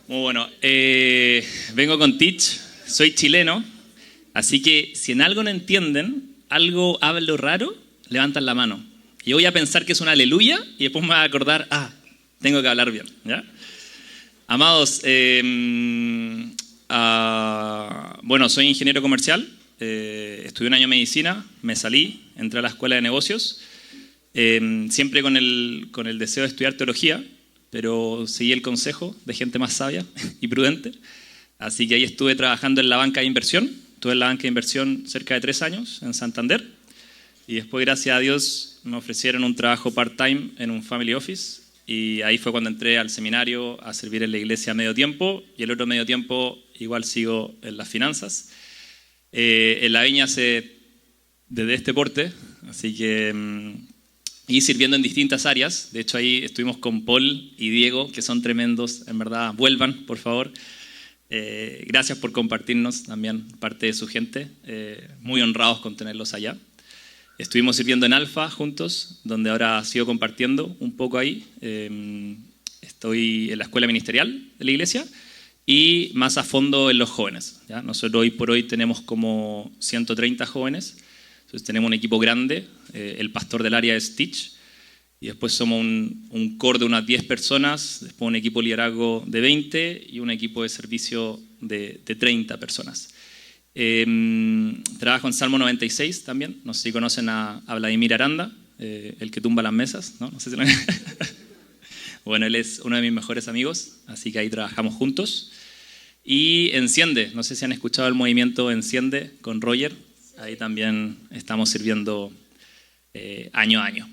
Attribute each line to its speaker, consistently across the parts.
Speaker 1: Muy bueno. Vengo con Teach, soy chileno, así que si en algo no entienden, algo hablo raro, levantan la mano. Yo voy a pensar que es una aleluya y después me voy a acordar, tengo que hablar bien, ¿ya? Amados, bueno, soy ingeniero comercial, estudié un año de medicina, me salí, entré a la escuela de negocios, siempre con el deseo de estudiar teología, pero seguí el consejo de gente más sabia y prudente. Así que ahí estuve trabajando en la banca de inversión. Estuve en la banca de inversión cerca de 3 años en Santander. Y después, gracias a Dios, me ofrecieron un trabajo part-time en un family office. Y ahí fue cuando entré al seminario a servir en la iglesia a medio tiempo. Y el otro medio tiempo igual sigo en las finanzas. En la viña desde este porte. Así que... y sirviendo en distintas áreas. De hecho, ahí estuvimos con Paul y Diego, que son tremendos, en verdad. Vuelvan, por favor. Gracias por compartirnos también parte de su gente. Muy honrados con tenerlos allá. Estuvimos sirviendo en Alfa juntos, donde ahora sigo compartiendo un poco ahí. Estoy en la escuela ministerial de la iglesia y más a fondo en los jóvenes, ¿ya? Nosotros hoy por hoy tenemos como 130 jóvenes. Entonces tenemos un equipo grande, el pastor del área es Teach, y después somos un core de unas 10 personas, después un equipo de liderazgo de 20 y un equipo de servicio de 30 personas. Trabajo en Salmo 96 también, no sé si conocen a Vladimir Aranda, el que tumba las mesas, ¿no? No sé si lo... Bueno, él es uno de mis mejores amigos, así que ahí trabajamos juntos. Y Enciende, no sé si han escuchado el movimiento Enciende con Roger. Ahí también estamos sirviendo año a año.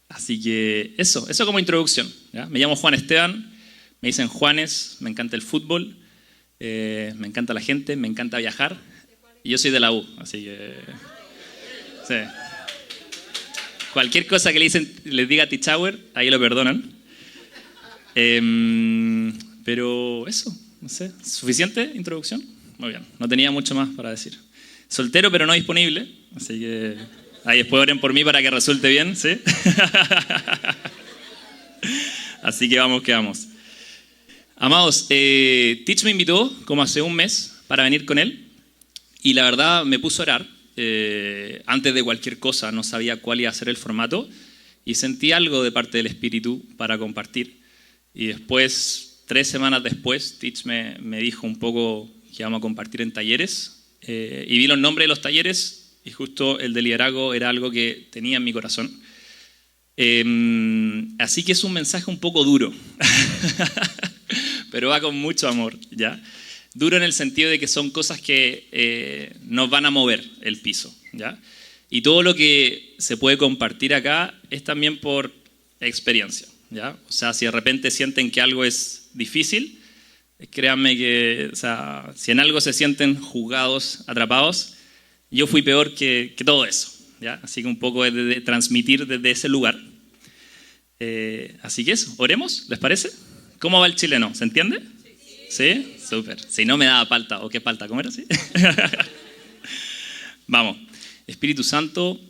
Speaker 1: Así que eso como introducción, ¿ya? Me llamo Juan Esteban, me dicen Juanes, me encanta el fútbol, me encanta la gente, me encanta viajar. Y yo soy de la U, así que... sí. Cualquier cosa que les diga Tichauer, ahí lo perdonan. Pero eso, no sé, ¿suficiente introducción? Muy bien, no tenía mucho más para decir. Soltero pero no disponible, así que ahí después oren por mí para que resulte bien, ¿sí? Así que vamos que vamos. Amados, Teach me invitó como hace un mes para venir con él y la verdad me puso a orar. Antes de cualquier cosa no sabía cuál iba a ser el formato y sentí algo de parte del Espíritu para compartir. Y después, 3 semanas después, Teach me dijo un poco que íbamos a compartir en talleres. Y vi los nombres de los talleres y justo el de liderazgo era algo que tenía en mi corazón. Así que es un mensaje un poco duro, pero va con mucho amor, ¿ya? Duro en el sentido de que son cosas que nos van a mover el piso, ¿ya? Y todo lo que se puede compartir acá es también por experiencia, ¿ya? O sea, si de repente sienten que algo es difícil, créanme que, o sea, si en algo se sienten juzgados, atrapados, yo fui peor que todo eso, ¿ya? Así que un poco de transmitir desde ese lugar. Así que eso, oremos, ¿les parece? ¿Cómo va el chileno? ¿Se entiende? ¿Sí? Súper. Si no me daba palta, ¿o qué palta? ¿Cómo era así? Vamos. Espíritu Santo,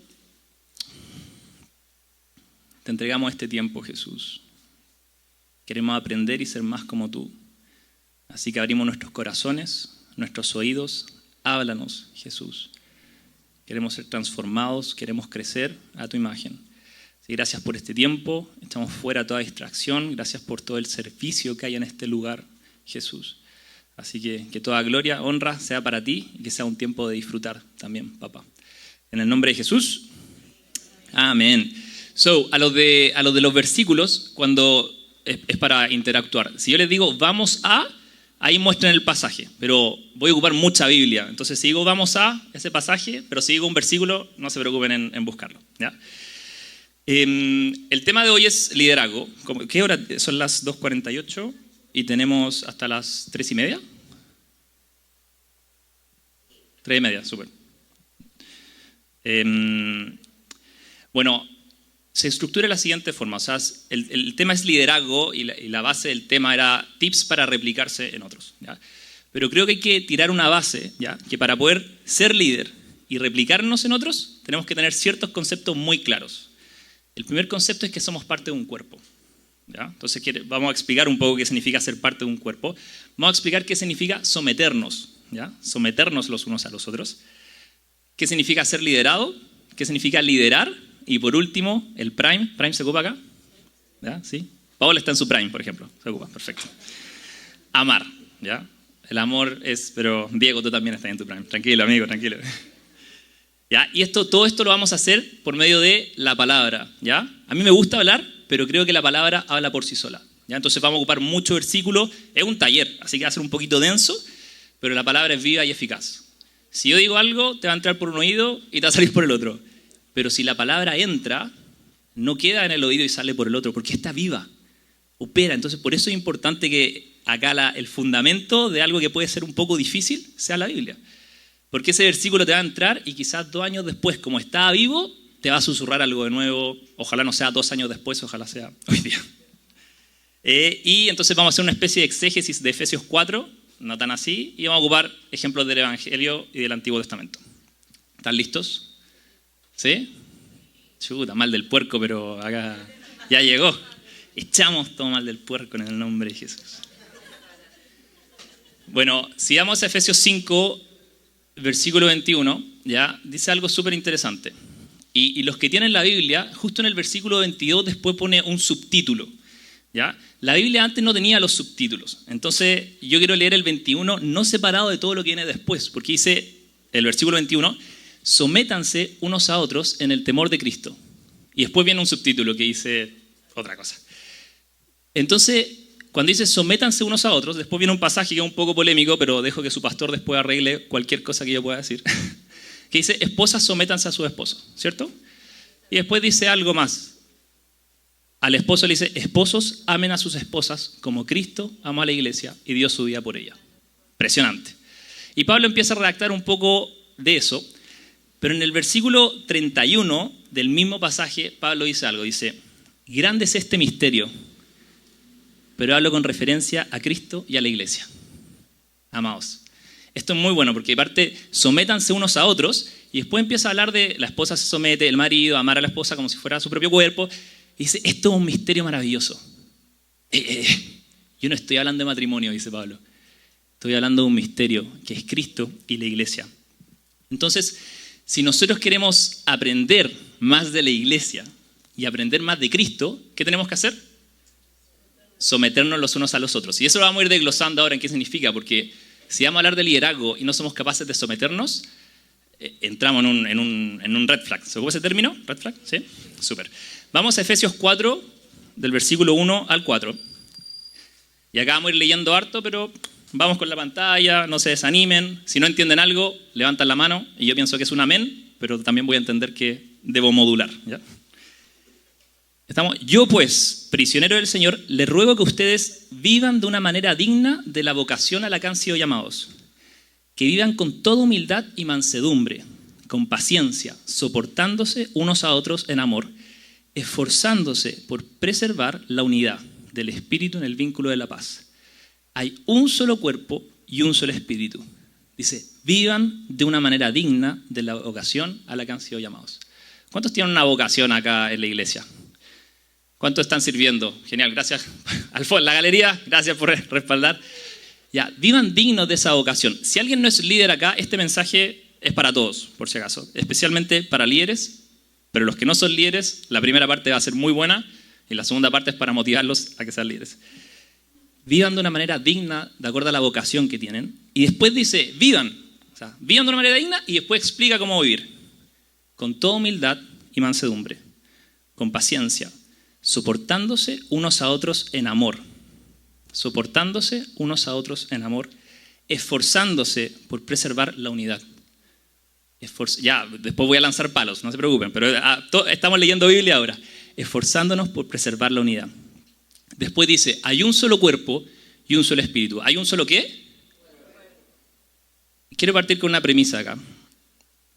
Speaker 1: te entregamos este tiempo, Jesús. Queremos aprender y ser más como tú. Así que abrimos nuestros corazones, nuestros oídos. Háblanos, Jesús. Queremos ser transformados, queremos crecer a tu imagen. Así, gracias por este tiempo. Echamos fuera toda distracción. Gracias por todo el servicio que hay en este lugar, Jesús. Así que toda gloria, honra sea para ti y que sea un tiempo de disfrutar también, papá. En el nombre de Jesús. Amén. A lo de los versículos, cuando es para interactuar. Si yo les digo, vamos a... ahí muestran el pasaje, pero voy a ocupar mucha Biblia. Entonces, si digo vamos a ese pasaje, pero si digo un versículo, no se preocupen en buscarlo, ¿ya? El tema de hoy es liderazgo. ¿Qué hora? Son las 2:48 y tenemos hasta las 3:30. 3:30, súper. Bueno, se estructura de la siguiente forma. O sea, el tema es liderazgo y la base del tema era tips para replicarse en otros, ¿ya? Pero creo que hay que tirar una base, ¿ya? Que para poder ser líder y replicarnos en otros, tenemos que tener ciertos conceptos muy claros. El primer concepto es que somos parte de un cuerpo, ¿ya? Entonces vamos a explicar un poco qué significa ser parte de un cuerpo. Vamos a explicar qué significa someternos, ¿ya? Someternos los unos a los otros. ¿Qué significa ser liderado? ¿Qué significa liderar? Y por último, el prime. ¿Prime se ocupa acá? ¿Ya? ¿Sí? Paola está en su prime, por ejemplo. Se ocupa, perfecto. Amar, ¿ya? El amor es... Pero Diego, tú también estás en tu prime. Tranquilo, amigo, tranquilo. ¿Ya? Y todo esto lo vamos a hacer por medio de la palabra, ¿ya? A mí me gusta hablar, pero creo que la palabra habla por sí sola, ¿ya? Entonces vamos a ocupar muchos versículos. Es un taller, así que va a ser un poquito denso, pero la palabra es viva y eficaz. Si yo digo algo, te va a entrar por un oído y te va a salir por el otro. Pero si la palabra entra, no queda en el oído y sale por el otro, porque está viva, opera. Entonces, por eso es importante que acá el fundamento de algo que puede ser un poco difícil sea la Biblia. Porque ese versículo te va a entrar y quizás 2 años después, como está vivo, te va a susurrar algo de nuevo. Ojalá no sea 2 años después, ojalá sea hoy día. Y entonces vamos a hacer una especie de exégesis de Efesios 4, no tan así, y vamos a ocupar ejemplos del Evangelio y del Antiguo Testamento. ¿Están listos? ¿Sí? Chuta, mal del puerco, pero acá ya llegó. Echamos todo mal del puerco en el nombre de Jesús. Bueno, si vamos a Efesios 5, versículo 21, ya dice algo súper interesante. Y los que tienen la Biblia, justo en el versículo 22 después pone un subtítulo, ¿ya? La Biblia antes no tenía los subtítulos. Entonces yo quiero leer el 21 no separado de todo lo que viene después, porque dice el versículo 21, sométanse unos a otros en el temor de Cristo. Y después viene un subtítulo que dice otra cosa. Entonces, cuando dice sométanse unos a otros, después viene un pasaje que es un poco polémico, pero dejo que su pastor después arregle cualquier cosa que yo pueda decir, que dice, esposas sométanse a su esposo, ¿cierto? Y después dice algo más. Al esposo le dice, esposos amen a sus esposas como Cristo amó a la iglesia y dio su vida por ella. Impresionante. Y Pablo empieza a redactar un poco de eso, pero en el versículo 31 del mismo pasaje, Pablo dice algo, dice, grande es este misterio, pero hablo con referencia a Cristo y a la iglesia. Amados. Esto es muy bueno porque aparte sométanse unos a otros y después empieza a hablar de la esposa se somete, el marido, amar a la esposa como si fuera su propio cuerpo. Y dice, esto es un misterio maravilloso. Yo no estoy hablando de matrimonio, dice Pablo. Estoy hablando de un misterio que es Cristo y la iglesia. Entonces, si nosotros queremos aprender más de la iglesia y aprender más de Cristo, ¿qué tenemos que hacer? Someternos los unos a los otros. Y eso lo vamos a ir desglosando ahora en qué significa, porque si vamos a hablar de liderazgo y no somos capaces de someternos, entramos en un red flag. ¿Se ocupa ese término? ¿Red flag? ¿Sí? Súper. Vamos a Efesios 4, del versículo 1 al 4. Y acá vamos a ir leyendo harto, pero vamos con la pantalla, no se desanimen. Si no entienden algo, levantan la mano y yo pienso que es un amén, pero también voy a entender que debo modular, ¿ya? Yo pues, prisionero del Señor, les ruego que ustedes vivan de una manera digna de la vocación a la que han sido llamados. Que vivan con toda humildad y mansedumbre, con paciencia, soportándose unos a otros en amor, esforzándose por preservar la unidad del Espíritu en el vínculo de la paz. Hay un solo cuerpo y un solo Espíritu. Dice, vivan de una manera digna de la vocación a la que han sido llamados. ¿Cuántos tienen una vocación acá en la iglesia? ¿Cuántos están sirviendo? Genial, gracias. La galería, gracias por respaldar. Ya, vivan dignos de esa vocación. Si alguien no es líder acá, este mensaje es para todos, por si acaso. Especialmente para líderes, pero los que no son líderes, la primera parte va a ser muy buena y la segunda parte es para motivarlos a que sean líderes. Vivan de una manera digna, de acuerdo a la vocación que tienen. Y después dice, vivan. O sea, vivan de una manera digna y después explica cómo vivir. Con toda humildad y mansedumbre, con paciencia, soportándose unos a otros en amor. Soportándose unos a otros en amor, esforzándose por preservar la unidad. Ya, después voy a lanzar palos, no se preocupen, pero estamos leyendo Biblia ahora. Esforzándonos por preservar la unidad. Después dice, hay un solo cuerpo y un solo espíritu. ¿Hay un solo qué? Quiero partir con una premisa acá,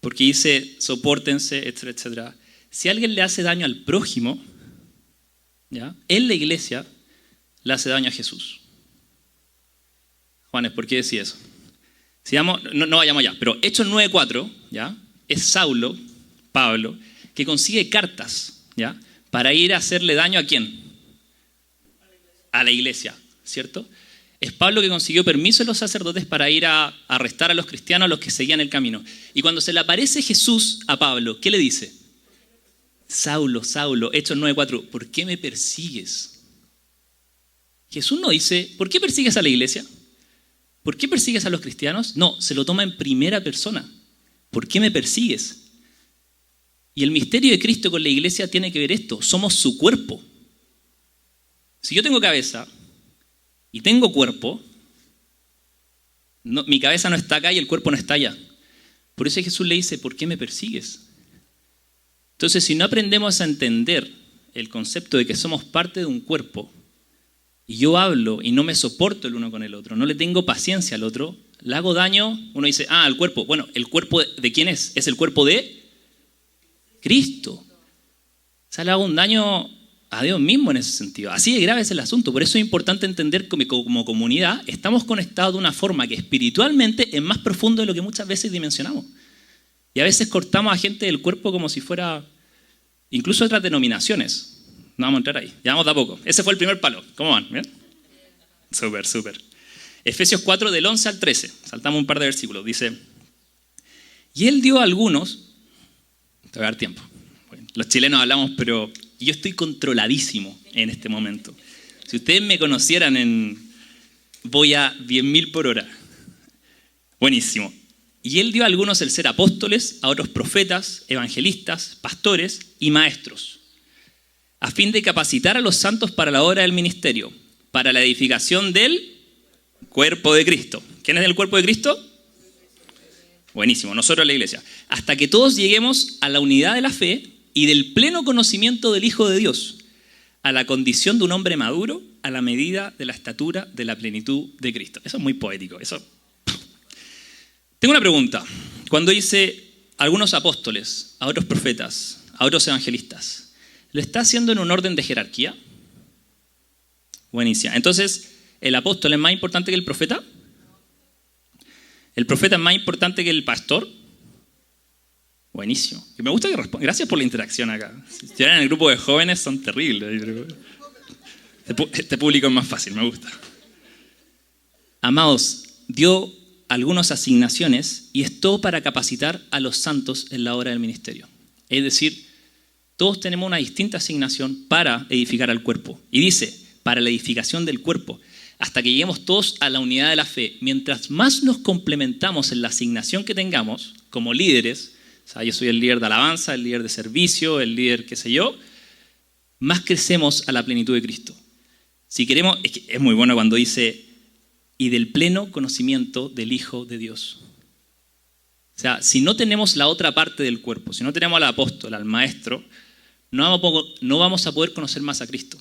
Speaker 1: porque dice, sopórtense, etcétera, etcétera. Si alguien le hace daño al prójimo, ¿ya? En la iglesia le hace daño a Jesús. Juanes, ¿por qué decía eso? Si vamos, no vayamos allá, pero Hechos 9:4, ¿ya? Es Saulo, Pablo, que consigue cartas, ¿ya? Para ir a hacerle daño ¿a quién? a la iglesia, ¿cierto? Es Pablo que consiguió permiso de los sacerdotes para ir a arrestar a los cristianos, a los que seguían el camino. Y cuando se le aparece Jesús a Pablo, ¿qué le dice? Saulo, Saulo, Hechos 9:4, ¿por qué me persigues? Jesús no dice, ¿por qué persigues a la iglesia? ¿Por qué persigues a los cristianos? No, se lo toma en primera persona. ¿Por qué me persigues? Y el misterio de Cristo con la iglesia tiene que ver esto, somos su cuerpo. Si yo tengo cabeza y tengo cuerpo, no, mi cabeza no está acá y el cuerpo no está allá. Por eso Jesús le dice, ¿por qué me persigues? Entonces, si no aprendemos a entender el concepto de que somos parte de un cuerpo, y yo hablo y no me soporto el uno con el otro, no le tengo paciencia al otro, le hago daño, uno dice, el cuerpo. Bueno, ¿el cuerpo de quién es? Es el cuerpo de Cristo. O sea, le hago un daño a Dios mismo en ese sentido. Así de grave es el asunto. Por eso es importante entender que como comunidad estamos conectados de una forma que espiritualmente es más profundo de lo que muchas veces dimensionamos. Y a veces cortamos a gente del cuerpo como si fuera incluso otras denominaciones. No vamos a entrar ahí, ya vamos de a poco. Ese fue el primer palo. ¿Cómo van? ¿Bien? Súper, súper. Efesios 4 del 11 al 13. Saltamos un par de versículos. Dice, y él dio a algunos, te voy a dar tiempo. Bueno, los chilenos hablamos, pero yo estoy controladísimo en este momento. Si ustedes me conocieran voy a 10.000 por hora. Buenísimo. Y él dio a algunos el ser apóstoles, a otros profetas, evangelistas, pastores y maestros, a fin de capacitar a los santos para la obra del ministerio, para la edificación del cuerpo de Cristo. ¿Quién es el cuerpo de Cristo? Buenísimo, nosotros la iglesia. Hasta que todos lleguemos a la unidad de la fe y del pleno conocimiento del Hijo de Dios, a la condición de un hombre maduro, a la medida de la estatura de la plenitud de Cristo. Eso es muy poético. Tengo una pregunta. Cuando dice algunos apóstoles, a otros profetas, a otros evangelistas, ¿lo está haciendo en un orden de jerarquía? Buenísima. Entonces, ¿el apóstol es más importante que el profeta? ¿El profeta es más importante que el pastor? Buenísimo. Y me gusta que responda. Gracias por la interacción acá. Si estuvieran en el grupo de jóvenes, son terribles. Este público es más fácil, me gusta. Amados, dio algunas asignaciones y es todo para capacitar a los santos en la obra del ministerio. Es decir, todos tenemos una distinta asignación para edificar al cuerpo. Y dice, para la edificación del cuerpo, hasta que lleguemos todos a la unidad de la fe. Mientras más nos complementamos en la asignación que tengamos como líderes, o sea, yo soy el líder de alabanza, el líder de servicio, el líder qué sé yo, más crecemos a la plenitud de Cristo. Si queremos, es muy bueno cuando dice, y del pleno conocimiento del Hijo de Dios. O sea, si no tenemos la otra parte del cuerpo, si no tenemos al apóstol, al maestro, no vamos a poder conocer más a Cristo.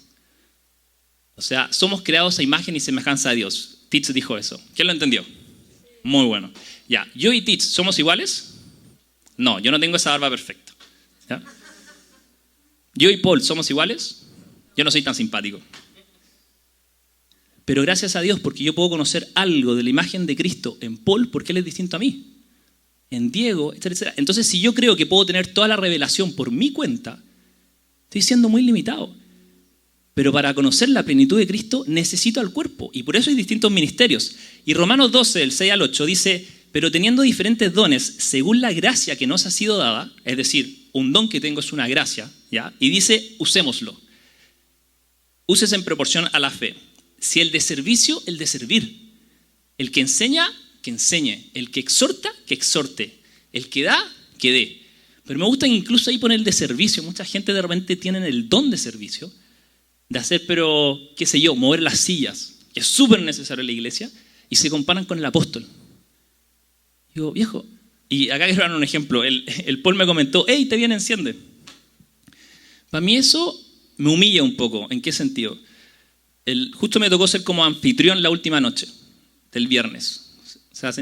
Speaker 1: O sea, somos creados a imagen y semejanza de Dios. Titz dijo eso. ¿Quién lo entendió? Muy bueno. Ya, ¿yo y Titz somos iguales? No, yo no tengo esa barba perfecta. ¿Ya? ¿Yo y Paul somos iguales? Yo no soy tan simpático. Pero gracias a Dios, porque yo puedo conocer algo de la imagen de Cristo en Paul, porque él es distinto a mí. En Diego, etcétera, etcétera. Entonces, si yo creo que puedo tener toda la revelación por mi cuenta, estoy siendo muy limitado. Pero para conocer la plenitud de Cristo necesito al cuerpo. Y por eso hay distintos ministerios. Y Romanos 12, del 6 al 8, dice, pero teniendo diferentes dones, según la gracia que nos ha sido dada, es decir, un don que tengo es una gracia, ¿ya? Y dice, usémoslo. Úsese en proporción a la fe. Si el de servicio, el de servir. El que enseña, que enseñe. El que exhorta, que exhorte. El que da, que dé. Pero me gusta incluso ahí poner el de servicio. Mucha gente de repente tiene el don de servicio, de hacer, pero, qué sé yo, mover las sillas, que es súper necesario en la iglesia, y se comparan con el apóstol. Digo, viejo, y acá quiero dar un ejemplo. El Paul me comentó, hey, te viene, enciende. Para mí eso me humilla un poco. ¿En qué sentido? Justo me tocó ser como anfitrión la última noche del viernes. O sea,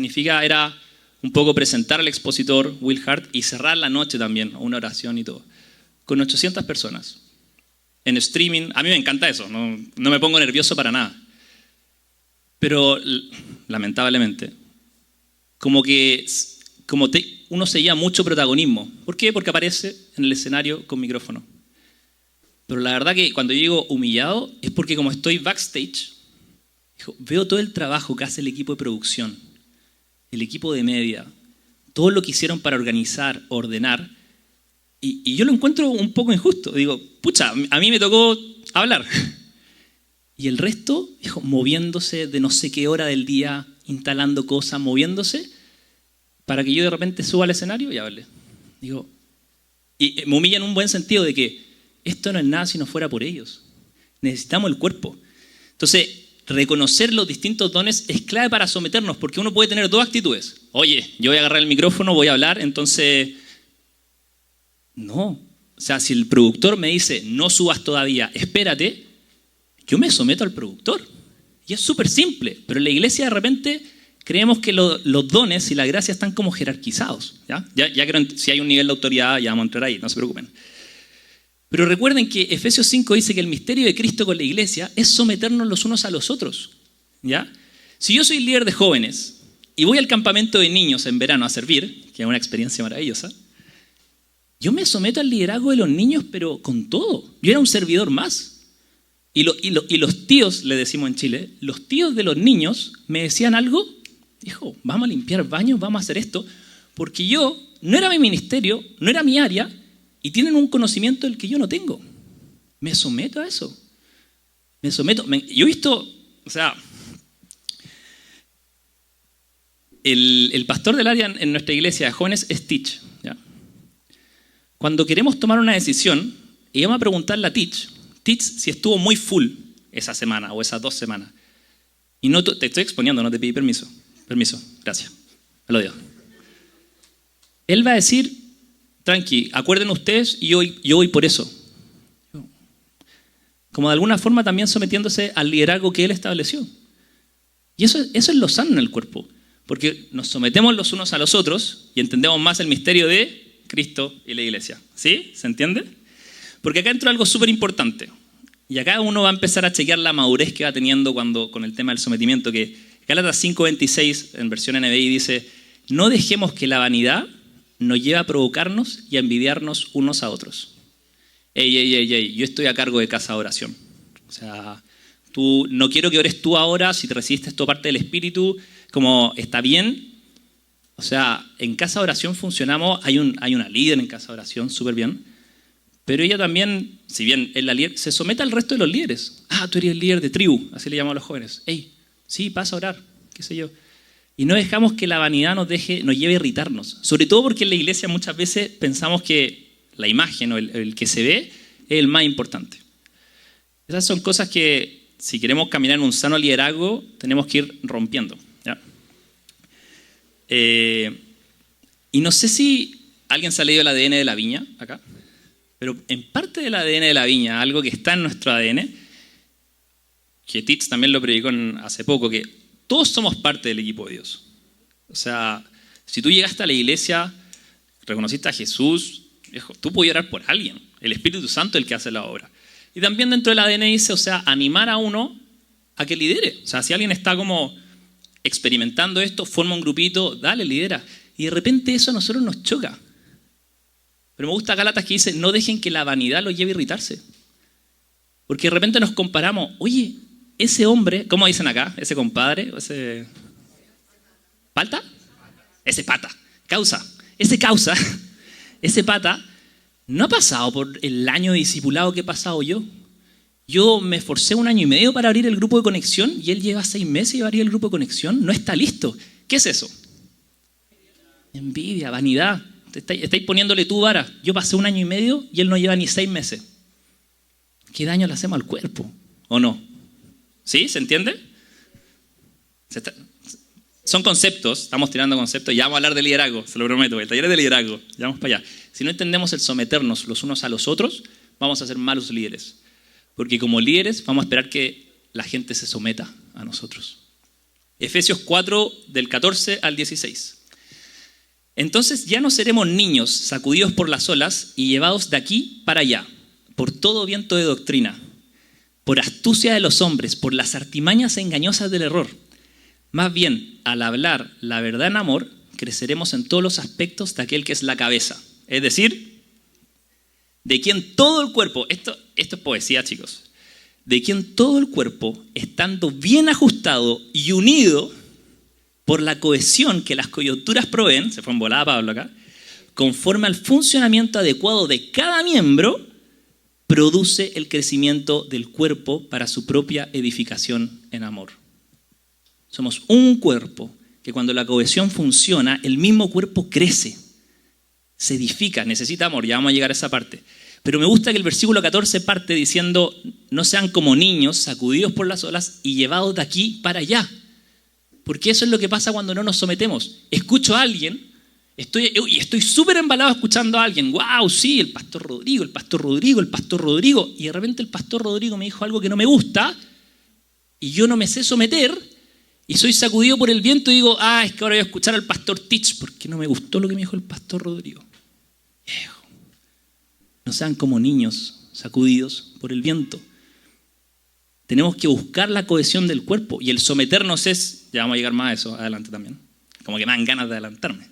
Speaker 1: era un poco presentar al expositor Will Hart y cerrar la noche también, una oración y todo, con 800 personas. En streaming, a mí me encanta eso, no me pongo nervioso para nada. Pero, lamentablemente, uno se lleva mucho protagonismo. ¿Por qué? Porque aparece en el escenario con micrófono. Pero la verdad que cuando yo digo humillado es porque como estoy backstage, veo todo el trabajo que hace el equipo de producción, el equipo de media, todo lo que hicieron para organizar, ordenar, y yo lo encuentro un poco injusto. Digo, pucha, a mí me tocó hablar. Y el resto, moviéndose de no sé qué hora del día, instalando cosas, moviéndose, para que yo de repente suba al escenario y hable. Digo, y me humilla en un buen sentido de que esto no es nada si no fuera por ellos. Necesitamos el cuerpo. Entonces, reconocer los distintos dones es clave para someternos, porque uno puede tener dos actitudes. Oye, yo voy a agarrar el micrófono, voy a hablar, entonces... No. O sea, si el productor me dice, no subas todavía, espérate, yo me someto al productor. Y es súper simple, pero en la iglesia de repente creemos que los dones y la gracia están como jerarquizados. Ya creo, si hay un nivel de autoridad, ya vamos a entrar ahí, no se preocupen. Pero recuerden que Efesios 5 dice que el misterio de Cristo con la iglesia es someternos los unos a los otros. ¿Ya? Si yo soy líder de jóvenes y voy al campamento de niños en verano a servir, que es una experiencia maravillosa, yo me someto al liderazgo de los niños, pero con todo. Yo era un servidor más. Y los tíos, le decimos en Chile, los tíos de los niños me decían algo, dijo, vamos a limpiar baños, vamos a hacer esto, porque yo, no era mi ministerio, no era mi área, y tienen un conocimiento del que yo no tengo. Me someto a eso. Me someto. Yo he visto, o sea, el pastor del área en nuestra iglesia de jóvenes es Teach. ¿Ya? Cuando queremos tomar una decisión, y vamos a preguntarle a Teach si estuvo muy full esa semana o esas 2 semanas. Y no te estoy exponiendo, no te pedí permiso. Permiso, gracias. Me lo dio. Él va a decir, tranqui, acuerden ustedes y yo voy por eso. Como de alguna forma también sometiéndose al liderazgo que él estableció. Y eso es lo sano en el cuerpo. Porque nos sometemos los unos a los otros y entendemos más el misterio de Cristo y la iglesia. ¿Sí? ¿Se entiende? Porque acá entra algo súper importante. Y acá uno va a empezar a chequear la madurez que va teniendo con el tema del sometimiento. Que Gálatas 5:26 en versión NBI dice, no dejemos que la vanidad nos lleve a provocarnos y a envidiarnos unos a otros. Ey, yo estoy a cargo de casa de oración. O sea, no quiero que ores tú ahora, si te recibiste esto parte del Espíritu, como está bien. O sea, en casa de oración funcionamos, hay una líder en casa de oración, súper bien. Pero ella también, si bien es la líder, se somete al resto de los líderes. Ah, tú eres el líder de tribu, así le llamamos a los jóvenes. Ey, sí, pasa a orar, qué sé yo. Y no dejamos que la vanidad nos lleve a irritarnos. Sobre todo porque en la iglesia muchas veces pensamos que la imagen o el que se ve es el más importante. Esas son cosas que, si queremos caminar en un sano liderazgo, tenemos que ir rompiendo. ¿Ya? Y no sé si alguien se ha leído el ADN de la viña acá, pero en parte del ADN de la viña, algo que está en nuestro ADN, que Titz también lo predicó hace poco, que todos somos parte del equipo de Dios. O sea, si tú llegaste a la iglesia, reconociste a Jesús, tú puedes orar por alguien. El Espíritu Santo es el que hace la obra. Y también dentro del ADN dice, o sea, animar a uno a que lidere. O sea, si alguien está como experimentando esto, forma un grupito, dale, lidera. Y de repente eso a nosotros nos choca. Pero me gusta Gálatas que dice, no dejen que la vanidad los lleve a irritarse. Porque de repente nos comparamos, oye, ese hombre, ¿cómo dicen acá? Ese compadre, ese... ¿Palta? Ese pata, ese pata, no ha pasado por el año de discipulado que he pasado yo. Yo me esforcé 1 año y medio para abrir el grupo de conexión y él lleva 6 meses y va a abrir el grupo de conexión. No está listo. ¿Qué es eso? Envidia, vanidad. Estáis poniéndole tu vara. Yo pasé 1 año y medio y él no lleva ni 6 meses. ¿Qué daño le hacemos al cuerpo? ¿O no? ¿Sí? ¿Se entiende? Son conceptos, estamos tirando conceptos, ya vamos a hablar de liderazgo, se lo prometo, el taller es de liderazgo, ya vamos para allá. Si no entendemos el someternos los unos a los otros, vamos a ser malos líderes. Porque como líderes vamos a esperar que la gente se someta a nosotros. Efesios 4, del 14 al 16. Entonces ya no seremos niños sacudidos por las olas y llevados de aquí para allá, por todo viento de doctrina, por astucia de los hombres, por las artimañas engañosas del error. Más bien, al hablar la verdad en amor, creceremos en todos los aspectos de aquel que es la cabeza. Es decir, de quien todo el cuerpo, esto esto es poesía, chicos. De quien todo el cuerpo, estando bien ajustado y unido por la cohesión que las coyunturas proveen, se fue en volada Pablo acá, conforme al funcionamiento adecuado de cada miembro, produce el crecimiento del cuerpo para su propia edificación en amor. Somos un cuerpo que cuando la cohesión funciona, el mismo cuerpo crece, se edifica, necesita amor, ya vamos a llegar a esa parte. Pero me gusta que el versículo 14 parte diciendo, no sean como niños sacudidos por las olas y llevados de aquí para allá. Porque eso es lo que pasa cuando no nos sometemos. Escucho a alguien, estoy súper embalado escuchando a alguien. ¡Wow! Sí, el pastor Rodrigo. Y de repente el pastor Rodrigo me dijo algo que no me gusta y yo no me sé someter y soy sacudido por el viento y digo, es que ahora voy a escuchar al pastor Teach porque no me gustó lo que me dijo el pastor Rodrigo. Viejo. No sean como niños sacudidos por el viento. Tenemos que buscar la cohesión del cuerpo y el someternos es, ya vamos a llegar más a eso adelante también, como que me dan ganas de adelantarme.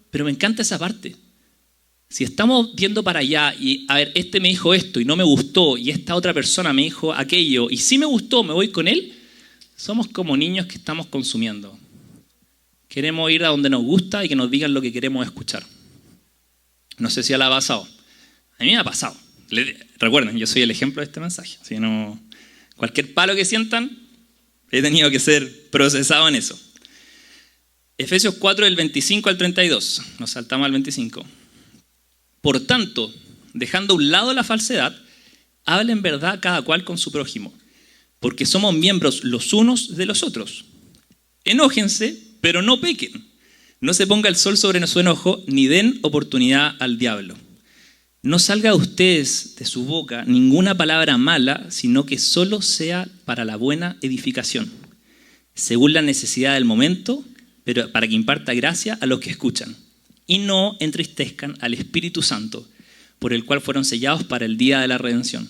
Speaker 1: Pero me encanta esa parte. Si estamos viendo para allá y, a ver, este me dijo esto y no me gustó y esta otra persona me dijo aquello y sí me gustó, me voy con él, somos como niños que estamos consumiendo. Queremos ir a donde nos gusta y que nos digan lo que queremos escuchar. No sé si ya la ha pasado. A mí me ha pasado. Recuerden, yo soy el ejemplo de este mensaje. Si no, cualquier palo que sientan, he tenido que ser procesado en eso. Efesios 4, del 25 al 32. Nos saltamos al 25. Por tanto, dejando a un lado la falsedad, hablen verdad cada cual con su prójimo, porque somos miembros los unos de los otros. Enójense, pero no pequen. No se ponga el sol sobre su enojo, ni den oportunidad al diablo. No salga de ustedes de su boca ninguna palabra mala, sino que solo sea para la buena edificación, según la necesidad del momento, pero para que imparta gracia a los que escuchan. Y no entristezcan al Espíritu Santo, por el cual fueron sellados para el día de la redención.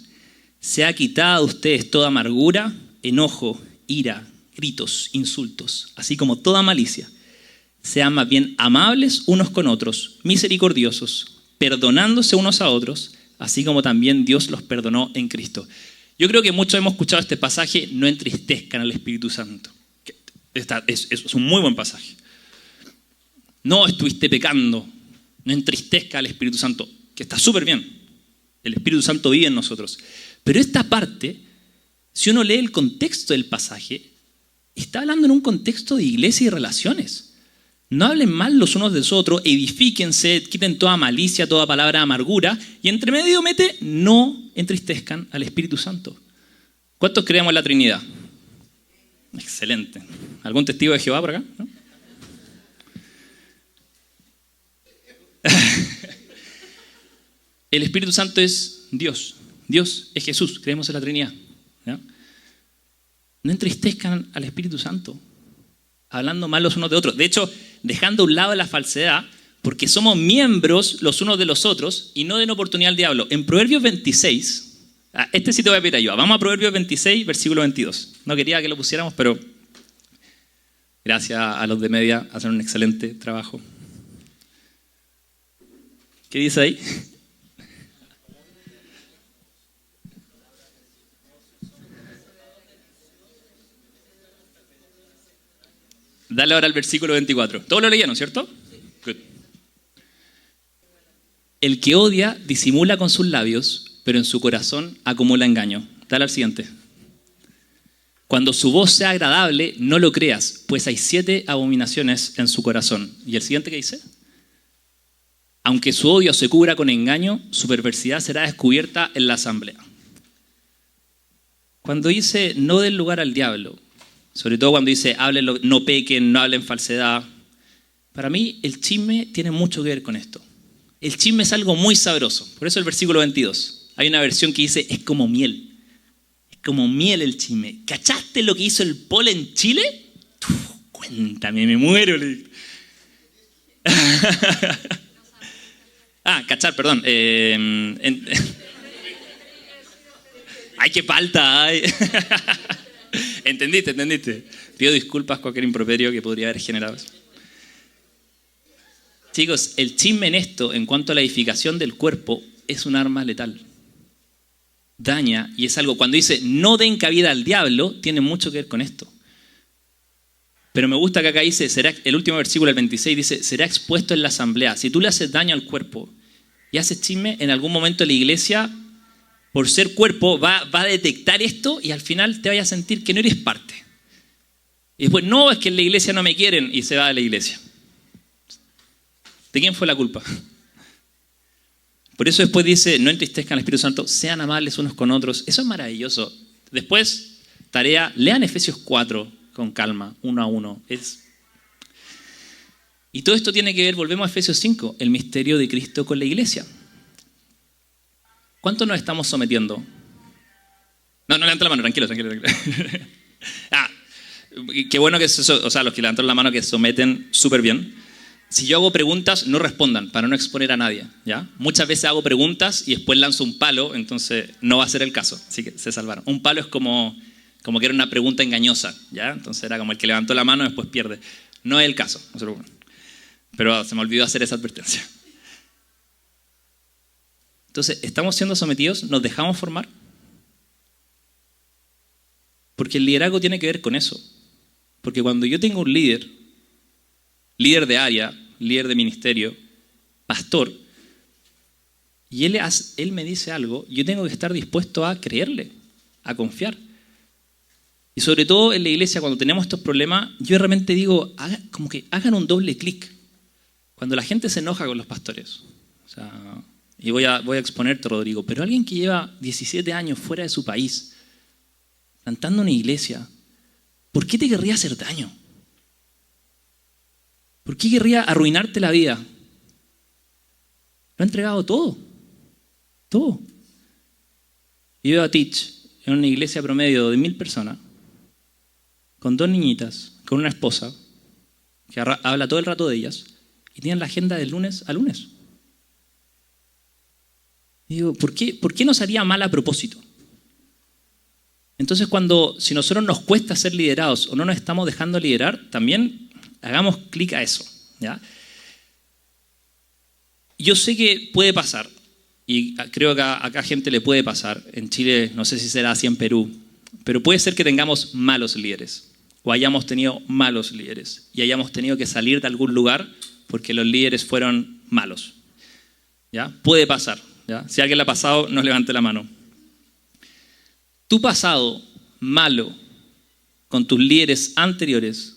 Speaker 1: Sea quitada de ustedes toda amargura, enojo, ira, gritos, insultos, así como toda malicia. Sean más bien amables unos con otros, misericordiosos, perdonándose unos a otros, así como también Dios los perdonó en Cristo. Yo creo que muchos hemos escuchado este pasaje, no entristezcan al Espíritu Santo. Es un muy buen pasaje. No estuviste pecando, no entristezca al Espíritu Santo, que está súper bien. El Espíritu Santo vive en nosotros. Pero esta parte, si uno lee el contexto del pasaje, está hablando en un contexto de iglesia y relaciones. No hablen mal los unos de los otros, edifíquense, quiten toda malicia, toda palabra de amargura, y entre medio mete, no entristezcan al Espíritu Santo. ¿Cuántos creemos en la Trinidad? Excelente. ¿Algún testigo de Jehová por acá? ¿No? El Espíritu Santo es Dios. Dios es Jesús. Creemos en la Trinidad. ¿Ya? No entristezcan al Espíritu Santo, hablando mal los unos de otros. De hecho, dejando a un lado la falsedad, porque somos miembros los unos de los otros y no den oportunidad al diablo. En Proverbios 26, este sí te voy a pedir ayuda. Vamos a Proverbios 26, versículo 22. No quería que lo pusiéramos, pero gracias a los de media hacen un excelente trabajo. ¿Qué dice ahí? Dale ahora al versículo 24. Todos lo leyeron, ¿cierto? Good. El que odia disimula con sus labios, pero en su corazón acumula engaño. Dale al siguiente. Cuando su voz sea agradable, no lo creas, pues hay 7 abominaciones en su corazón. ¿Y el siguiente qué dice? Aunque su odio se cubra con engaño, su perversidad será descubierta en la asamblea. Cuando dice no den lugar al diablo, sobre todo cuando dice hablen, no pequen, no hablen falsedad, para mí el chisme tiene mucho que ver con esto. El chisme es algo muy sabroso. Por eso el versículo 22. Hay una versión que dice es como miel. Es como miel el chisme. ¿Cachaste lo que hizo el Polo en Chile? Cuéntame, me muero. Cachar, perdón. Ay, qué falta. Ay. Entendiste. Pido disculpas cualquier improperio que podría haber generado eso. Chicos, el chisme en esto, en cuanto a la edificación del cuerpo, es un arma letal. daña, y es algo, cuando dice no den cabida al diablo, tiene mucho que ver con esto. Pero me gusta que acá dice, el último versículo, el 26, dice, será expuesto en la asamblea. Si tú le haces daño al cuerpo y haces chisme, en algún momento la iglesia, por ser cuerpo, va a detectar esto y al final te vayas a sentir que no eres parte. Y después, no, es que en la iglesia no me quieren, y se va de la iglesia. ¿De quién fue la culpa? Por eso después dice, no entristezcan al Espíritu Santo, sean amables unos con otros. Eso es maravilloso. Después, tarea, lean Efesios 4 con calma, uno a uno. Y todo esto tiene que ver, volvemos a Efesios 5, el misterio de Cristo con la iglesia. ¿Cuánto nos estamos sometiendo? No levanta la mano, tranquilo. Qué bueno que los que levantaron la mano que someten súper bien. Si yo hago preguntas, no respondan, para no exponer a nadie, ¿ya? Muchas veces hago preguntas y después lanzo un palo, entonces no va a ser el caso, así que se salvaron. Un palo es como que era una pregunta engañosa, ¿ya? Entonces era como el que levantó la mano y después pierde. No es el caso, no se preocupen. Pero se me olvidó hacer esa advertencia. Entonces, ¿estamos siendo sometidos? ¿Nos dejamos formar? Porque el liderazgo tiene que ver con eso. Porque cuando yo tengo un líder de área, líder de ministerio, pastor, y él me dice algo, yo tengo que estar dispuesto a creerle, a confiar. Y sobre todo en la iglesia, cuando tenemos estos problemas, yo realmente digo, como que hagan un doble clic. Cuando la gente se enoja con los pastores, y voy a exponerte, Rodrigo, pero alguien que lleva 17 años fuera de su país, plantando una iglesia, ¿por qué te querría hacer daño? ¿Por qué querría arruinarte la vida? Lo ha entregado todo. Todo. Yo iba a Teach en una iglesia promedio de 1000 personas, con 2 niñitas, con una esposa, que habla todo el rato de ellas, y tienen la agenda de lunes a lunes. Y digo, ¿por qué nos haría mal a propósito? Entonces, si nosotros nos cuesta ser liderados o no nos estamos dejando liderar, también hagamos clic a eso, ¿ya? Yo sé que puede pasar, y creo que acá gente le puede pasar. En Chile, no sé si será así en Perú, pero puede ser que tengamos malos líderes, o hayamos tenido malos líderes, y hayamos tenido que salir de algún lugar porque los líderes fueron malos, ¿ya? Puede pasar, ¿ya? Si a alguien le ha pasado, no levante la mano. Tu pasado malo con tus líderes anteriores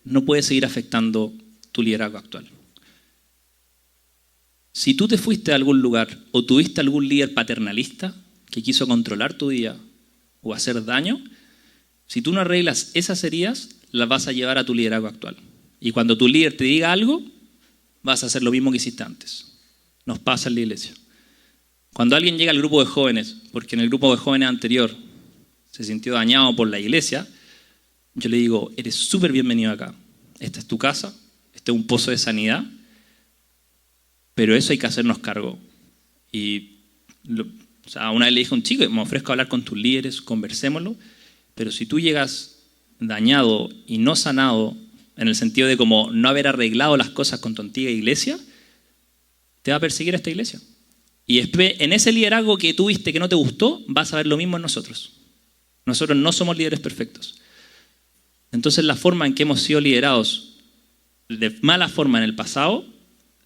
Speaker 1: no puede seguir afectando tu liderazgo actual. Si tú te fuiste a algún lugar o tuviste algún líder paternalista que quiso controlar tu día o hacer daño, si tú no arreglas esas heridas, las vas a llevar a tu liderazgo actual. Y cuando tu líder te diga algo, vas a hacer lo mismo que hiciste antes. Nos pasa en la iglesia. Cuando alguien llega al grupo de jóvenes, porque en el grupo de jóvenes anterior se sintió dañado por la iglesia, yo le digo, eres súper bienvenido acá. Esta es tu casa, este es un pozo de sanidad, pero eso hay que hacernos cargo. Una vez le dije a un chico, me ofrezco a hablar con tus líderes, conversémoslo, pero si tú llegas dañado y no sanado, en el sentido de como no haber arreglado las cosas con tu antigua iglesia, te va a perseguir esta iglesia. Y en ese liderazgo que tuviste que no te gustó, vas a ver lo mismo en nosotros. Nosotros no somos líderes perfectos. Entonces la forma en que hemos sido liderados de mala forma en el pasado,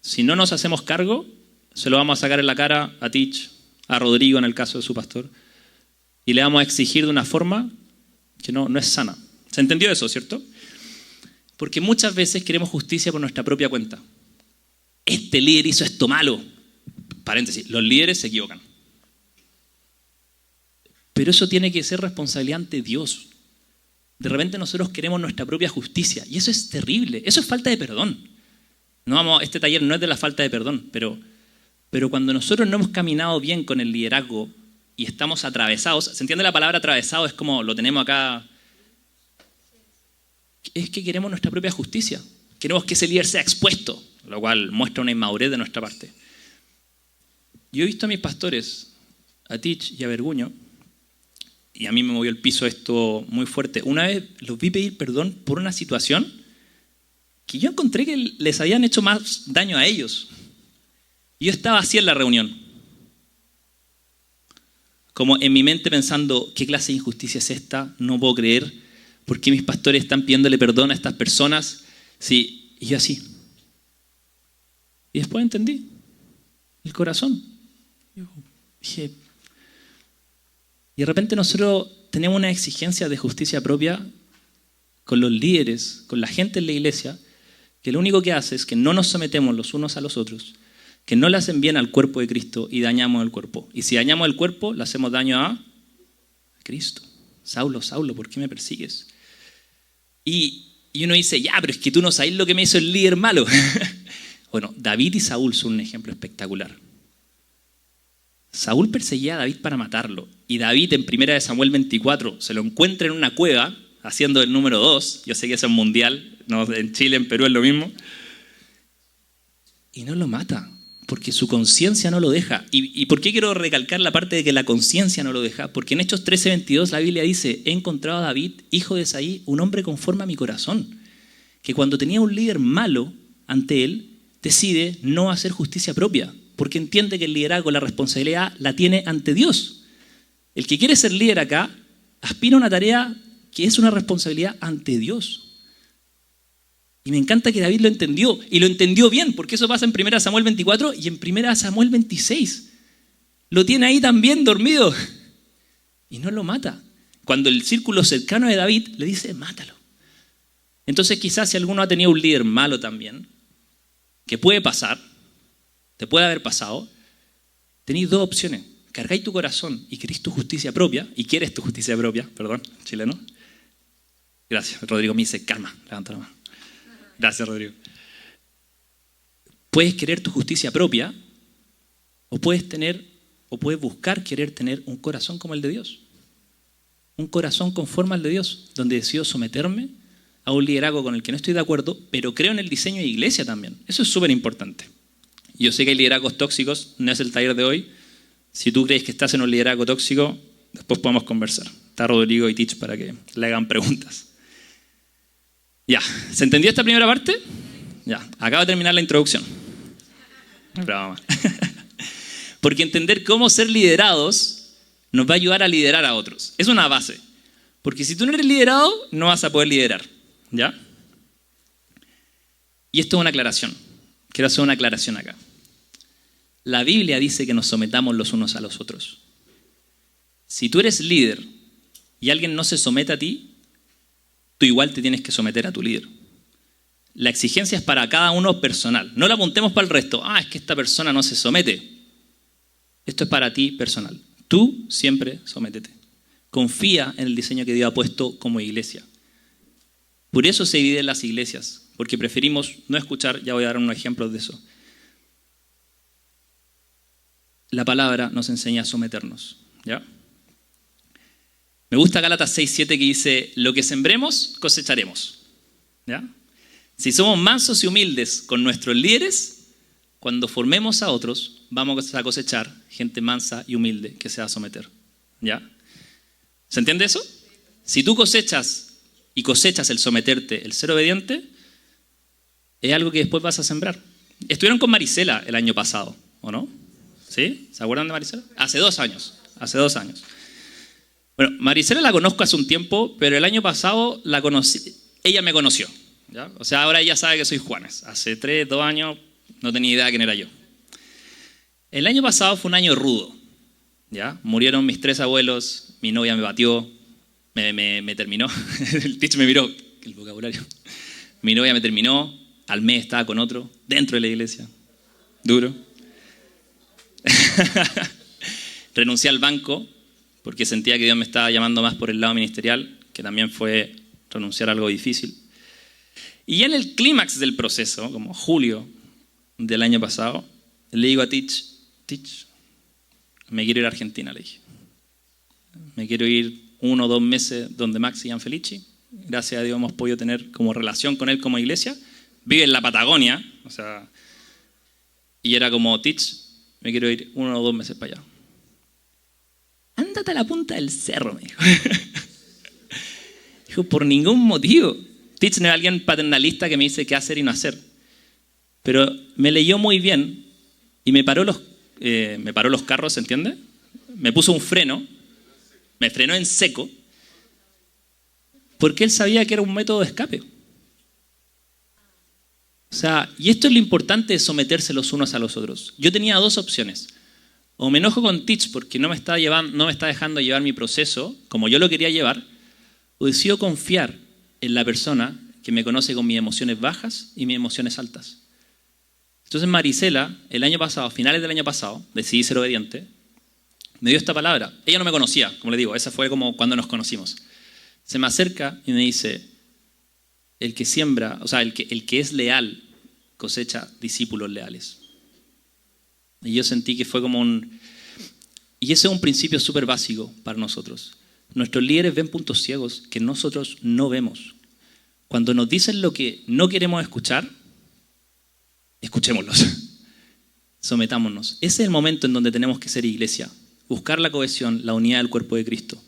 Speaker 1: si no nos hacemos cargo, se lo vamos a sacar en la cara a Teach, a Rodrigo en el caso de su pastor, y le vamos a exigir de una forma que no es sana. ¿Se entendió eso, cierto? Porque muchas veces queremos justicia por nuestra propia cuenta. Este líder hizo esto malo. Paréntesis, los líderes se equivocan. Pero eso tiene que ser responsabilidad ante Dios. De repente nosotros queremos nuestra propia justicia y eso es terrible, eso es falta de perdón. Este taller no es de la falta de perdón, pero cuando nosotros no hemos caminado bien con el liderazgo y estamos atravesados, ¿se entiende la palabra atravesado? Es como lo tenemos acá. Es que queremos nuestra propia justicia, queremos que ese líder sea expuesto, lo cual muestra una inmadurez de nuestra parte. Yo he visto a mis pastores, a Teach y a Verguño, y a mí me movió el piso esto muy fuerte. Una vez los vi pedir perdón por una situación que yo encontré que les habían hecho más daño a ellos. Y yo estaba así en la reunión. como en mi mente pensando, ¿qué clase de injusticia es esta? No puedo creer. ¿Por qué mis pastores están pidiéndole perdón a estas personas? Sí, y yo así. Y después entendí el corazón. Yo dije, y de repente nosotros tenemos una exigencia de justicia propia con los líderes, con la gente en la iglesia, que lo único que hace es que no nos sometemos los unos a los otros, que no le hacen bien al cuerpo de Cristo y dañamos el cuerpo. Y si dañamos el cuerpo, le hacemos daño a Cristo. Saulo, Saulo, ¿por qué me persigues? Y uno dice, ya, pero es que tú no sabes lo que me hizo el líder malo. Bueno, David y Saúl son un ejemplo espectacular. Saúl perseguía a David para matarlo. Y David en 1 Samuel 24 se lo encuentra en una cueva haciendo el número 2. Yo sé que eso es mundial, no, en Chile, en Perú es lo mismo. Y no lo mata, porque su conciencia no lo deja. ¿Y por qué quiero recalcar la parte de que la conciencia no lo deja? Porque en Hechos 13:22 la Biblia dice, he encontrado a David, hijo de Isaí, un hombre conforme a mi corazón, que cuando tenía un líder malo ante él, decide no hacer justicia propia, porque entiende que el liderazgo, la responsabilidad, la tiene ante Dios. El que quiere ser líder acá, aspira a una tarea que es una responsabilidad ante Dios. Y me encanta que David lo entendió, y lo entendió bien, porque eso pasa en 1 Samuel 24 y en 1 Samuel 26. Lo tiene ahí también dormido, y no lo mata. Cuando el círculo cercano de David le dice, mátalo. Entonces quizás si alguno ha tenido un líder malo también, que puede pasar, te puede haber pasado, tenéis dos opciones. Cargáis tu corazón y queréis tu justicia propia, y quieres tu justicia propia, perdón, chileno. Gracias, Rodrigo me dice, calma, levanta la mano. Gracias, Rodrigo. Puedes querer tu justicia propia, o puedes buscar querer tener un corazón como el de Dios. Un corazón conforme al de Dios, donde decido someterme a un liderazgo con el que no estoy de acuerdo, pero creo en el diseño de iglesia también. Eso es súper importante. Yo sé que hay liderazgos tóxicos, no es el taller de hoy. Si tú crees que estás en un liderazgo tóxico, después podemos conversar. Está Rodrigo y Teach para que le hagan preguntas. Ya, ¿se entendió esta primera parte? Ya, acabo de terminar la introducción. Bravo. Porque entender cómo ser liderados nos va a ayudar a liderar a otros. Es una base. Porque si tú no eres liderado, no vas a poder liderar. ¿Ya? Y esto es una aclaración. Quiero hacer una aclaración acá. La Biblia dice que nos sometamos los unos a los otros. Si tú eres líder y alguien no se somete a ti, tú igual te tienes que someter a tu líder. La exigencia es para cada uno personal. No la apuntemos para el resto. Es que esta persona no se somete. Esto es para ti personal. Tú siempre sométete. Confía en el diseño que Dios ha puesto como iglesia. Por eso se dividen las iglesias, porque preferimos no escuchar. Ya voy a dar unos ejemplos de eso. La palabra nos enseña a someternos. ¿Ya? Me gusta Gálatas 6:7 que dice, lo que sembremos, cosecharemos. ¿Ya? Si somos mansos y humildes con nuestros líderes, cuando formemos a otros, vamos a cosechar gente mansa y humilde que se va a someter. ¿Ya? ¿Se entiende eso? Si tú cosechas el someterte, el ser obediente, es algo que después vas a sembrar. Estuvieron con Marisela el año pasado, ¿o no? ¿Sí? ¿Se acuerdan de Marisela? Hace 2 años. Bueno, Marisela la conozco hace un tiempo, pero el año pasado la conocí, ella me conoció. ¿Ya? O sea, ahora ella sabe que soy Juanes. Hace 2 años no tenía idea de quién era yo. El año pasado fue un año rudo. ¿Ya? Murieron mis 3 abuelos, mi novia me batió, me terminó. El Teach me miró, el vocabulario. Mi novia me terminó, al mes estaba con otro, dentro de la iglesia. Duro. Renuncié al banco porque sentía que Dios me estaba llamando más por el lado ministerial, que también fue renunciar a algo difícil. Y ya en el clímax del proceso, como julio del año pasado, le digo a Teach, me quiero ir a Argentina, le dije. Me quiero ir 1 o 2 meses donde Max y Gianfelici. Gracias a Dios hemos podido tener como relación con él como iglesia. Vive en la Patagonia, o sea, y era como, Teach, me quiero ir 1 o 2 meses para allá. Ándate a la punta del cerro, me dijo. Dijo, por ningún motivo. Teach no es alguien paternalista que me dice qué hacer y no hacer. Pero me leyó muy bien y me paró los carros, ¿se entiende? me puso un freno, me frenó en seco, porque él sabía que era un método de escape. O sea, y esto es lo importante de someterse los unos a los otros. Yo tenía dos opciones. O me enojo con Teach porque no me está dejando llevar mi proceso como yo lo quería llevar, o decido confiar en la persona que me conoce con mis emociones bajas y mis emociones altas. Entonces Marisela, el año pasado, a finales del año pasado, decidí ser obediente, me dio esta palabra. Ella no me conocía, como le digo, esa fue como cuando nos conocimos. Se me acerca y me dice, el que siembra, o sea, el que es leal cosecha discípulos leales. Y yo sentí que fue como y ese es un principio súper básico para nosotros. Nuestros líderes ven puntos ciegos que nosotros no vemos. Cuando nos dicen lo que no queremos escuchar, escuchémoslos. Sometámonos. Ese es el momento en donde tenemos que ser iglesia. Buscar la cohesión, la unidad del cuerpo de Cristo.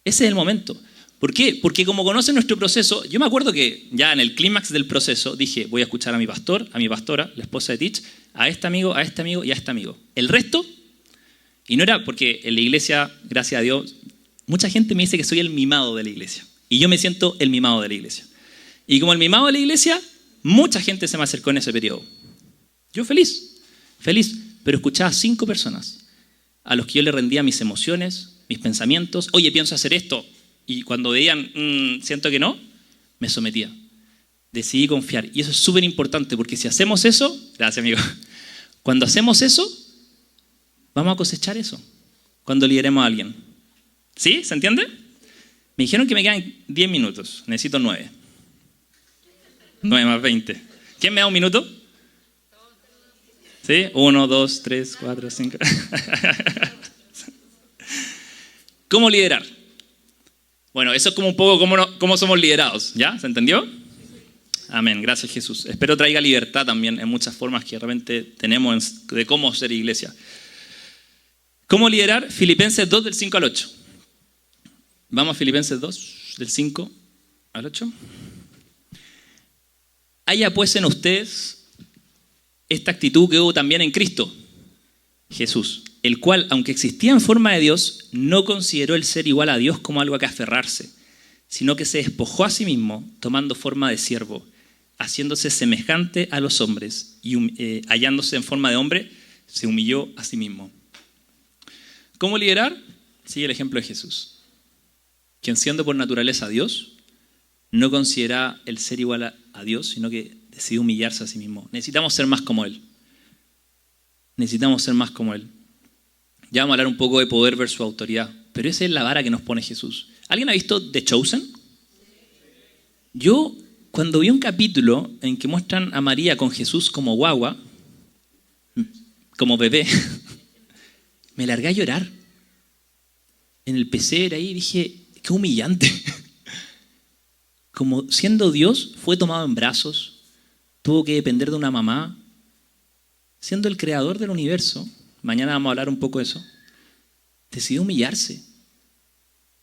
Speaker 1: Ese es el momento. ¿Por qué? Porque como conocen nuestro proceso, yo me acuerdo que ya en el clímax del proceso dije, voy a escuchar a mi pastor, a mi pastora, la esposa de Teach, a este amigo y a este amigo. El resto, y no era porque en la iglesia, gracias a Dios, mucha gente me dice que soy el mimado de la iglesia. Y yo me siento el mimado de la iglesia. Y como el mimado de la iglesia, mucha gente se me acercó en ese periodo. Yo feliz, pero escuchaba a 5 personas a los que yo le rendía mis emociones, mis pensamientos. Oye, pienso hacer esto. Y cuando veían, siento que no, me sometía. Decidí confiar. Y eso es súper importante porque si hacemos eso, gracias amigo, cuando hacemos eso, vamos a cosechar eso cuando lideremos a alguien. ¿Sí? ¿Se entiende? Me dijeron que me quedan 10 minutos. Necesito 9. 9 más 20. ¿Quién me da un minuto? ¿Sí? 1, 2, 3, 4, 5. ¿Cómo liderar? Bueno, eso es como un poco cómo somos liderados. ¿Ya? ¿Se entendió? Amén. Gracias, Jesús. Espero traiga libertad también en muchas formas que realmente tenemos de cómo ser iglesia. ¿Cómo liderar? Filipenses 2, del 5 al 8. Vamos a Filipenses 2, del 5 al 8. Haya pues en ustedes esta actitud que hubo también en Cristo Jesús, el cual, aunque existía en forma de Dios, no consideró el ser igual a Dios como algo a que aferrarse, sino que se despojó a sí mismo, tomando forma de siervo, haciéndose semejante a los hombres y hallándose en forma de hombre, se humilló a sí mismo. ¿Cómo liderar? Sigue el ejemplo de Jesús, quien siendo por naturaleza Dios, no considera el ser igual a Dios, sino que decidió humillarse a sí mismo. Necesitamos ser más como Él. Necesitamos ser más como Él. Ya vamos a hablar un poco de poder versus autoridad, pero esa es la vara que nos pone Jesús. ¿Alguien ha visto The Chosen? Yo, cuando vi un capítulo en que muestran a María con Jesús como guagua, como bebé, me largué a llorar. En el pesebre ahí dije, qué humillante. Como siendo Dios, fue tomado en brazos, tuvo que depender de una mamá, siendo el creador del universo, mañana vamos a hablar un poco de eso, decidió humillarse.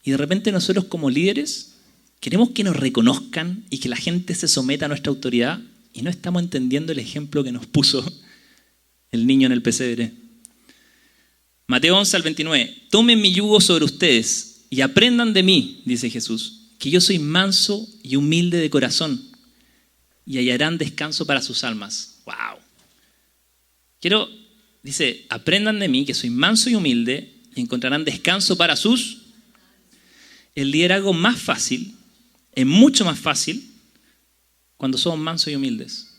Speaker 1: Y de repente nosotros como líderes queremos que nos reconozcan y que la gente se someta a nuestra autoridad y no estamos entendiendo el ejemplo que nos puso el niño en el pesebre. Mateo 11 al 29. Tomen mi yugo sobre ustedes y aprendan de mí, dice Jesús, que yo soy manso y humilde de corazón y hallarán descanso para sus almas. ¡Wow! Dice, aprendan de mí que soy manso y humilde y encontrarán descanso para sus... El liderazgo más fácil, es mucho más fácil cuando somos mansos y humildes.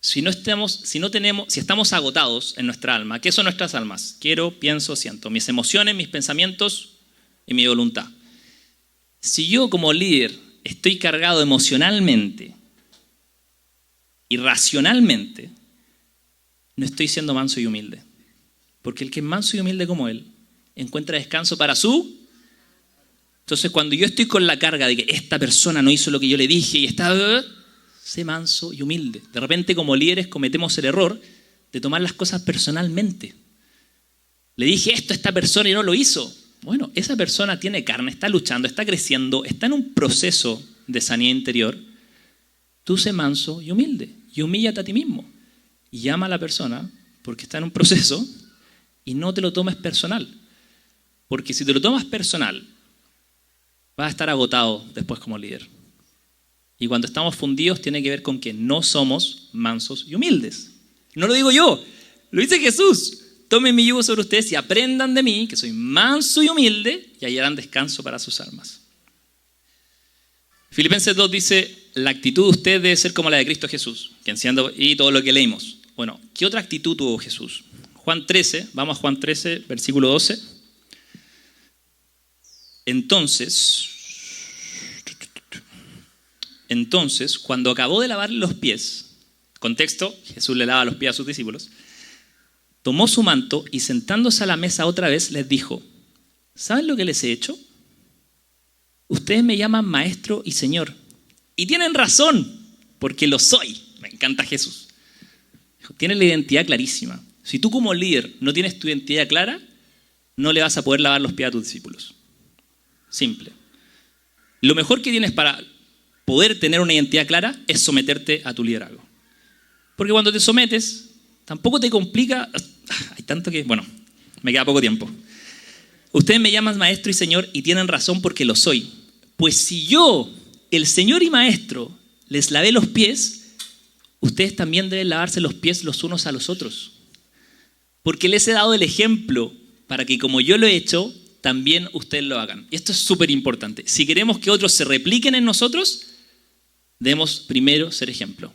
Speaker 1: Si estamos agotados en nuestra alma, ¿qué son nuestras almas? Quiero, pienso, siento. Mis emociones, mis pensamientos y mi voluntad. Si yo como líder estoy cargado emocionalmente y racionalmente, no estoy siendo manso y humilde. Porque el que es manso y humilde como Él encuentra descanso para su... Entonces cuando yo estoy con la carga de que esta persona no hizo lo que yo le dije y está... Sé manso y humilde. De repente como líderes cometemos el error de tomar las cosas personalmente. Le dije esto a esta persona y no lo hizo. Bueno, esa persona tiene carne, está luchando, está creciendo, está en un proceso de sanidad interior. Tú sé manso y humilde y humíllate a ti mismo. Y llama a la persona porque está en un proceso y no te lo tomes personal. Porque si te lo tomas personal, vas a estar agotado después como líder. Y cuando estamos fundidos tiene que ver con que no somos mansos y humildes. No lo digo yo, lo dice Jesús. Tomen mi yugo sobre ustedes y aprendan de mí, que soy manso y humilde, y hallarán descanso para sus almas. Filipenses 2 dice, la actitud de ustedes debe ser como la de Cristo Jesús, y todo lo que leímos. Bueno, ¿qué otra actitud tuvo Jesús? Juan 13, vamos a Juan 13, versículo 12. Entonces, cuando acabó de lavarle los pies, contexto, Jesús le lava los pies a sus discípulos, tomó su manto y sentándose a la mesa otra vez les dijo, ¿saben lo que les he hecho? Ustedes me llaman maestro y señor. Y tienen razón, porque lo soy. Me encanta Jesús. Tienes la identidad clarísima. Si tú como líder no tienes tu identidad clara, no le vas a poder lavar los pies a tus discípulos. Simple. Lo mejor que tienes para poder tener una identidad clara es someterte a tu liderazgo. Porque cuando te sometes, tampoco te complica. Hay tanto que, bueno, me queda poco tiempo. Ustedes me llaman maestro y señor y tienen razón porque lo soy. Pues si yo, el señor y maestro, les lavé los pies, ustedes también deben lavarse los pies los unos a los otros. Porque les he dado el ejemplo para que como yo lo he hecho, también ustedes lo hagan. Y esto es súper importante. Si queremos que otros se repliquen en nosotros, debemos primero ser ejemplo.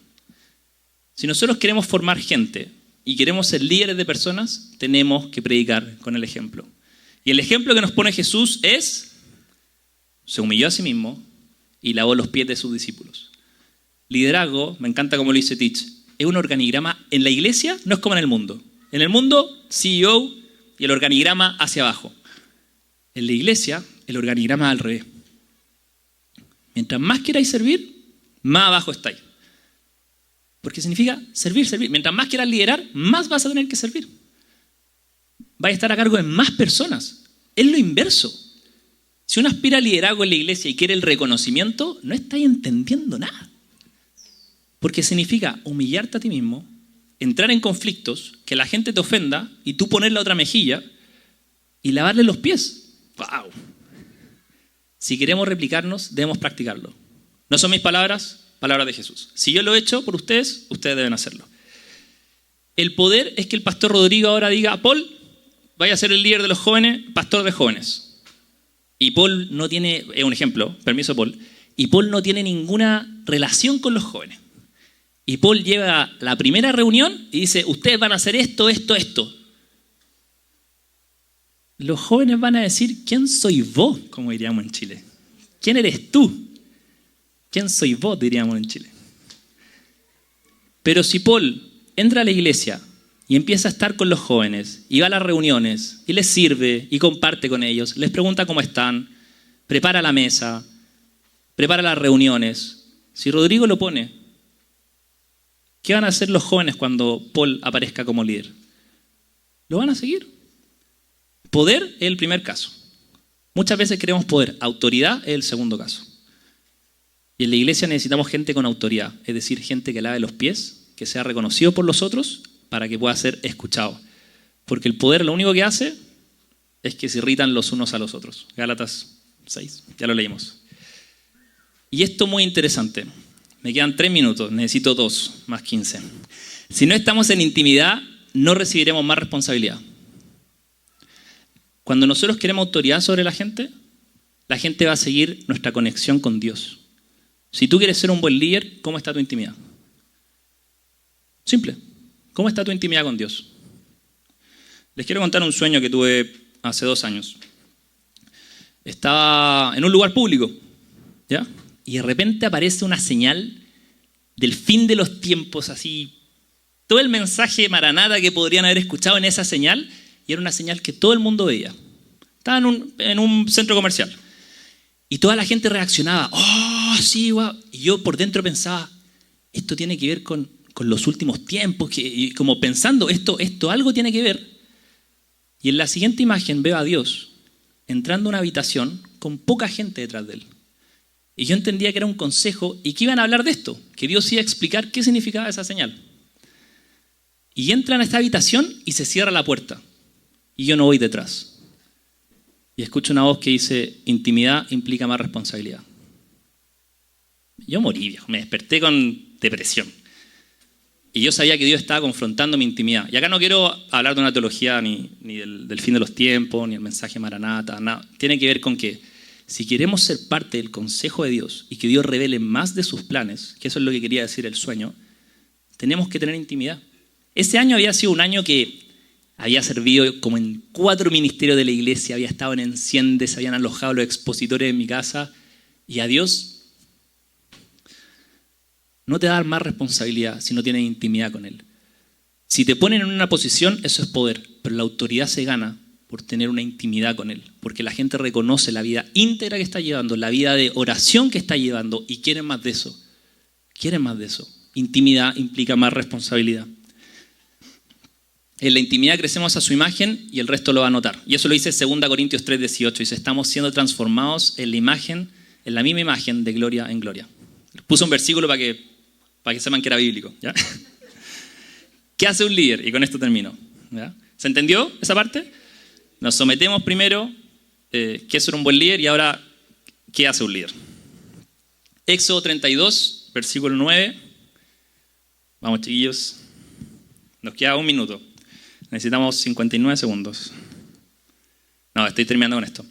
Speaker 1: Si nosotros queremos formar gente y queremos ser líderes de personas, tenemos que predicar con el ejemplo. Y el ejemplo que nos pone Jesús es, se humilló a sí mismo y lavó los pies de sus discípulos. Liderazgo, me encanta como lo dice Teach, es un organigrama. En la iglesia no es como en el mundo. En el mundo, CEO y el organigrama hacia abajo. En la iglesia, el organigrama es al revés. Mientras más queráis servir, más abajo estáis. Porque significa servir, servir. Mientras más quieras liderar, más vas a tener que servir. Vais a estar a cargo de más personas. Es lo inverso. Si uno aspira a liderazgo en la iglesia y quiere el reconocimiento, no estáis entendiendo nada. Porque significa humillarte a ti mismo, entrar en conflictos, que la gente te ofenda y tú poner la otra mejilla y lavarle los pies. ¡Wow! Si queremos replicarnos, debemos practicarlo. No son mis palabras, palabras de Jesús. Si yo lo he hecho por ustedes, ustedes deben hacerlo. El poder es que el pastor Rodrigo ahora diga, Paul, vaya a ser el líder de los jóvenes, pastor de jóvenes. Y Paul no tiene, es un ejemplo, permiso Paul, y Paul no tiene ninguna relación con los jóvenes. Y Paul llega a la primera reunión y dice, ustedes van a hacer esto, esto, esto. Los jóvenes van a decir, ¿quién soy vos? Como diríamos en Chile. ¿Quién eres tú? ¿Quién soy vos? Diríamos en Chile. Pero si Paul entra a la iglesia y empieza a estar con los jóvenes y va a las reuniones y les sirve y comparte con ellos, les pregunta cómo están, prepara la mesa, prepara las reuniones. Si Rodrigo lo pone, ¿qué van a hacer los jóvenes cuando Paul aparezca como líder? Lo van a seguir. Poder es el primer caso. Muchas veces queremos poder. Autoridad es el segundo caso. Y en la iglesia necesitamos gente con autoridad, es decir, gente que lave los pies, que sea reconocido por los otros para que pueda ser escuchado. Porque el poder lo único que hace es que se irritan los unos a los otros. Gálatas 6, ya lo leímos. Y esto muy interesante. Me quedan 3 minutos, necesito 2 más 15. Si no estamos en intimidad, no recibiremos más responsabilidad. Cuando nosotros queremos autoridad sobre la gente va a seguir nuestra conexión con Dios. Si tú quieres ser un buen líder, ¿cómo está tu intimidad? Simple. ¿Cómo está tu intimidad con Dios? Les quiero contar un sueño que tuve hace 2 años. Estaba en un lugar público, ¿ya? Y de repente aparece una señal del fin de los tiempos, así. Todo el mensaje maranata que podrían haber escuchado en esa señal, y era una señal que todo el mundo veía. Estaba en un centro comercial. Y toda la gente reaccionaba. ¡Oh, sí, guau! Y yo por dentro pensaba, esto tiene que ver con los últimos tiempos, y como pensando, esto algo tiene que ver. Y en la siguiente imagen veo a Dios entrando a una habitación con poca gente detrás de él. Y yo entendía que era un consejo y que iban a hablar de esto, que Dios iba a explicar qué significaba esa señal. Y entran a esta habitación y se cierra la puerta. Y yo no voy detrás. y escucho una voz que dice, intimidad implica más responsabilidad. Yo morí, viejo, me desperté con depresión. Y yo sabía que Dios estaba confrontando mi intimidad. Y acá no quiero hablar de una teología ni del fin de los tiempos, ni el mensaje Maranata, nada. Tiene que ver con que si queremos ser parte del consejo de Dios y que Dios revele más de sus planes, que eso es lo que quería decir el sueño, tenemos que tener intimidad. Ese año había sido un año que había servido como en 4 ministerios de la iglesia, había estado en Enciende, se habían alojado los expositores en mi casa, y a Dios no te va a dar más responsabilidad si no tienes intimidad con Él. Si te ponen en una posición, eso es poder, pero la autoridad se gana por tener una intimidad con Él, porque la gente reconoce la vida íntegra que está llevando, la vida de oración que está llevando, y quieren más de eso. Quieren más de eso. Intimidad implica más responsabilidad. En la intimidad crecemos a su imagen y el resto lo va a notar. Y eso lo dice 2 Corintios 3:18. Dice, estamos siendo transformados en la imagen, en la misma imagen de gloria en gloria. Puse un versículo para que sepan que era bíblico, ¿ya? ¿Qué hace un líder? Y con esto termino, ¿ya? ¿Se entendió esa parte? Nos sometemos primero, ¿qué es ser un buen líder? Y ahora, ¿qué hace un líder? Éxodo 32, versículo 9. Vamos, chiquillos. Nos queda 1 minuto. Necesitamos 59 segundos. No, estoy terminando con esto.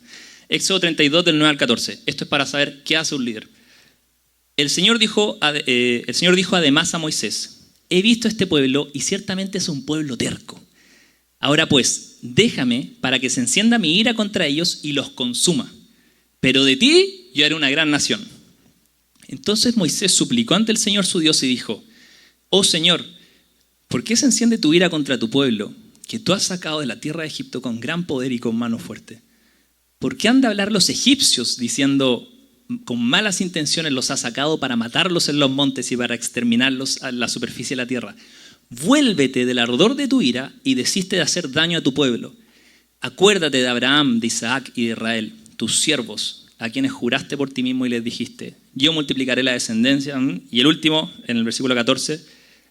Speaker 1: Éxodo 32, del 9 al 14. Esto es para saber qué hace un líder. El Señor dijo además a Moisés, he visto este pueblo y ciertamente es un pueblo terco. Ahora pues, déjame para que se encienda mi ira contra ellos y los consuma. Pero de ti yo haré una gran nación. Entonces Moisés suplicó ante el Señor su Dios y dijo, oh Señor, ¿por qué se enciende tu ira contra tu pueblo, que tú has sacado de la tierra de Egipto con gran poder y con mano fuerte? ¿Por qué han de hablar los egipcios diciendo, con malas intenciones los ha sacado para matarlos en los montes y para exterminarlos a la superficie de la tierra? Vuélvete del ardor de tu ira y desiste de hacer daño a tu pueblo. Acuérdate de Abraham, de Isaac y de Israel, tus siervos, a quienes juraste por ti mismo y les dijiste, yo multiplicaré la descendencia. Y el último, en el versículo 14,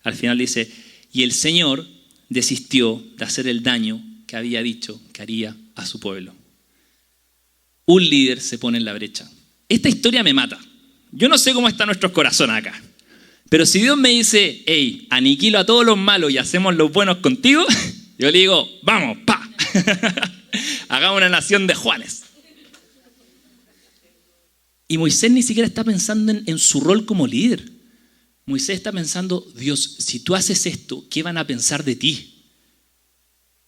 Speaker 1: al final dice, y el Señor desistió de hacer el daño que había dicho que haría a su pueblo. Un líder se pone en la brecha. Esta historia me mata. Yo no sé cómo están nuestros corazones acá. Pero si Dios me dice, hey, aniquilo a todos los malos y hacemos los buenos contigo, yo le digo, vamos, pa. Hagamos una nación de Juanes. Y Moisés ni siquiera está pensando en su rol como líder. Moisés está pensando, Dios, si tú haces esto, ¿qué van a pensar de ti?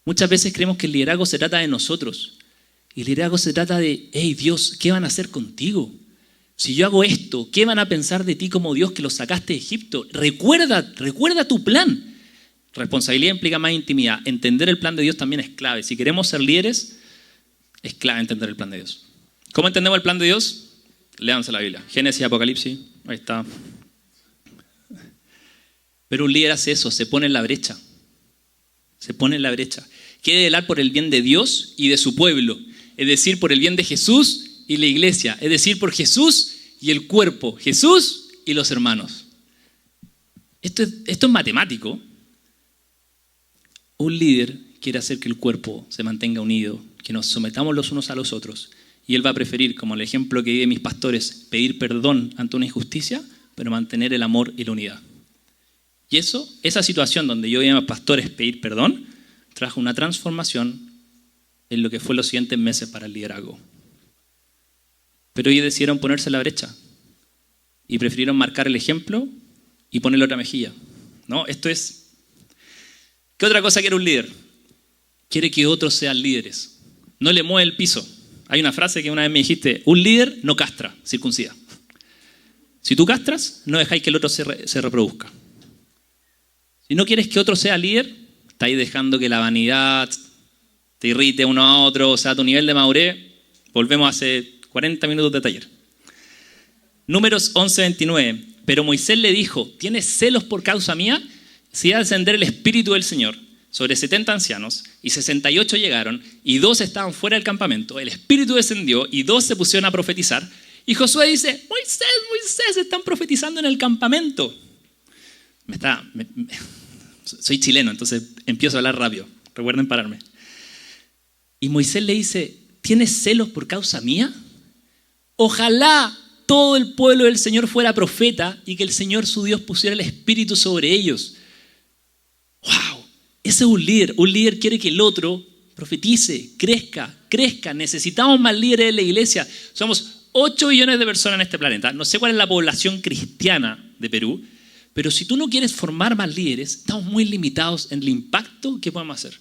Speaker 1: Muchas veces creemos que el liderazgo se trata de nosotros. Y el liderazgo se trata de, hey Dios, ¿qué van a hacer contigo? Si yo hago esto, ¿qué van a pensar de ti como Dios que los sacaste de Egipto? Recuerda tu plan. Responsabilidad implica más intimidad. Entender el plan de Dios también es clave. Si queremos ser líderes, es clave entender el plan de Dios. ¿Cómo entendemos el plan de Dios? Léanse la Biblia. Génesis, Apocalipsis, ahí está. Pero un líder hace eso, se pone en la brecha. Se pone en la brecha. Quiere velar por el bien de Dios y de su pueblo. Es decir, por el bien de Jesús y la iglesia. Es decir, por Jesús y el cuerpo. Jesús y los hermanos. Esto es matemático. Un líder quiere hacer que el cuerpo se mantenga unido, que nos sometamos los unos a los otros. Y él va a preferir, como el ejemplo que di de mis pastores, pedir perdón ante una injusticia, pero mantener el amor y la unidad. Y esa situación donde yo vi a mis pastores pedir perdón, trajo una transformación en lo que fue los siguientes meses para el liderazgo. Pero ellos decidieron ponerse en la brecha y prefirieron marcar el ejemplo y ponerle otra mejilla. ¿No? Esto es... ¿Qué otra cosa quiere un líder? Quiere que otros sean líderes. No le mueve el piso. Hay una frase que una vez me dijiste, un líder no castra, circuncida. Si tú castras, no dejáis que el otro se reproduzca. Si no quieres que otro sea líder, estáis dejando que la vanidad te irrite uno a otro, o sea, tu nivel de madurez, volvemos a hace 40 minutos de taller. Números 11:29. Pero Moisés le dijo, ¿tienes celos por causa mía? Si iba a descender el Espíritu del Señor sobre 70 ancianos, y 68 llegaron, y 2 estaban fuera del campamento. El Espíritu descendió, y 2 se pusieron a profetizar. Y Josué dice, Moisés, están profetizando en el campamento. Soy chileno, entonces empiezo a hablar rápido. Recuerden pararme. Y Moisés le dice, ¿tienes celos por causa mía? Ojalá todo el pueblo del Señor fuera profeta y que el Señor su Dios pusiera el Espíritu sobre ellos. ¡Wow! Ese es un líder. Un líder quiere que el otro profetice, crezca. Necesitamos más líderes en la iglesia. Somos 8 billones de personas en este planeta. No sé cuál es la población cristiana de Perú, pero si tú no quieres formar más líderes, estamos muy limitados en el impacto que podemos hacer.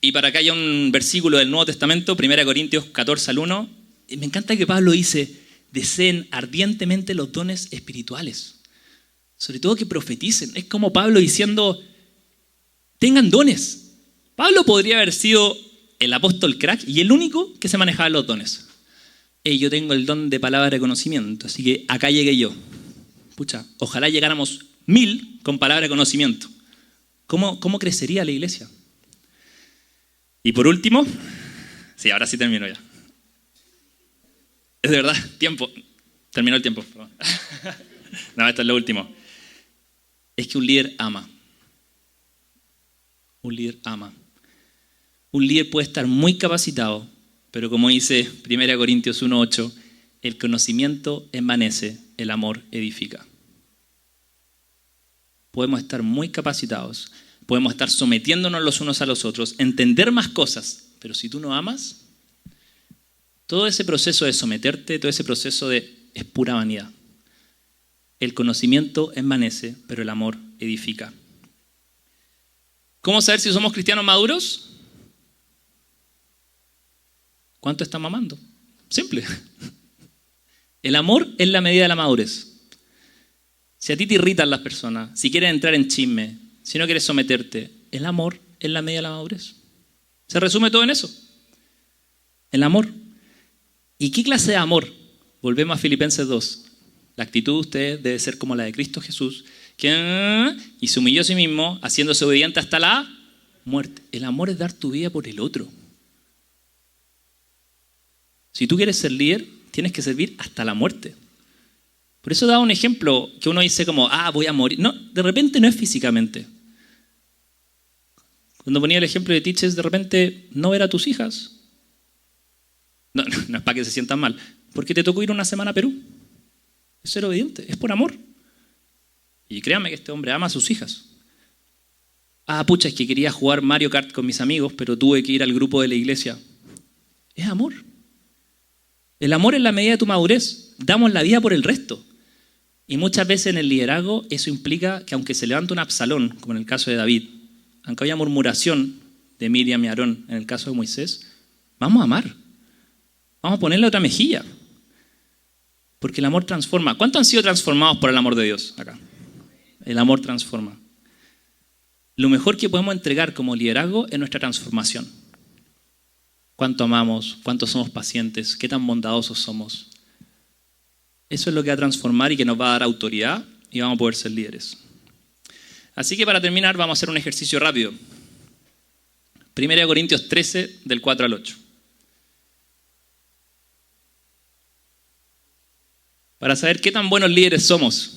Speaker 1: Y para que haya un versículo del Nuevo Testamento, 1 Corintios 14 al 1, me encanta que Pablo dice, deseen ardientemente los dones espirituales. Sobre todo que profeticen. Es como Pablo diciendo, tengan dones. Pablo podría haber sido el apóstol crack y el único que se manejaba los dones. Yo tengo el don de palabra de conocimiento, así que acá llegué yo. Pucha, ojalá llegáramos 1000 con palabra de conocimiento. ¿Cómo crecería la iglesia? Y por último, sí, ahora sí termino ya. Es de verdad, tiempo. Terminó el tiempo. No, esto es lo último. Es que un líder ama. Un líder ama. Un líder puede estar muy capacitado, pero como dice 1 Corintios 1:8, el conocimiento envanece, el amor edifica. Podemos estar muy capacitados, podemos estar sometiéndonos los unos a los otros, entender más cosas, pero si tú no amas, todo ese proceso de someterte, todo ese proceso es pura vanidad. El conocimiento envanece, pero el amor edifica. ¿Cómo saber si somos cristianos maduros? ¿Cuánto estamos amando? Simple. El amor es la medida de la madurez. Si a ti te irritan las personas, si quieres entrar en chisme, si no quieres someterte, el amor es la medida de la madurez. Se resume todo en eso. El amor. ¿Y qué clase de amor? Volvemos a Filipenses 2. La actitud de ustedes debe ser como la de Cristo Jesús, y se humilló a sí mismo, haciéndose obediente hasta la muerte. El amor es dar tu vida por el otro. Si tú quieres ser líder, tienes que servir hasta la muerte. Por eso da un ejemplo que uno dice como, voy a morir. No, de repente no es físicamente. Cuando ponía el ejemplo de Teachers, de repente no ver a tus hijas. No es para que se sientan mal. Porque te tocó ir una semana a Perú. Es ser obediente, es por amor. Y créanme que este hombre ama a sus hijas. Pucha, es que quería jugar Mario Kart con mis amigos, pero tuve que ir al grupo de la iglesia. Es amor. El amor es la medida de tu madurez. Damos la vida por el resto. Y muchas veces en el liderazgo eso implica que aunque se levante un Absalón, como en el caso de David, aunque haya murmuración de Miriam y Aarón en el caso de Moisés, vamos a amar. Vamos a ponerle otra mejilla. Porque el amor transforma. ¿Cuántos han sido transformados por el amor de Dios acá? El amor transforma. Lo mejor que podemos entregar como liderazgo es nuestra transformación. Cuánto amamos, cuánto somos pacientes, qué tan bondadosos somos. Eso es lo que va a transformar y que nos va a dar autoridad y vamos a poder ser líderes. Así que para terminar vamos a hacer un ejercicio rápido. 1 Corintios 13, del 4 al 8. Para saber qué tan buenos líderes somos.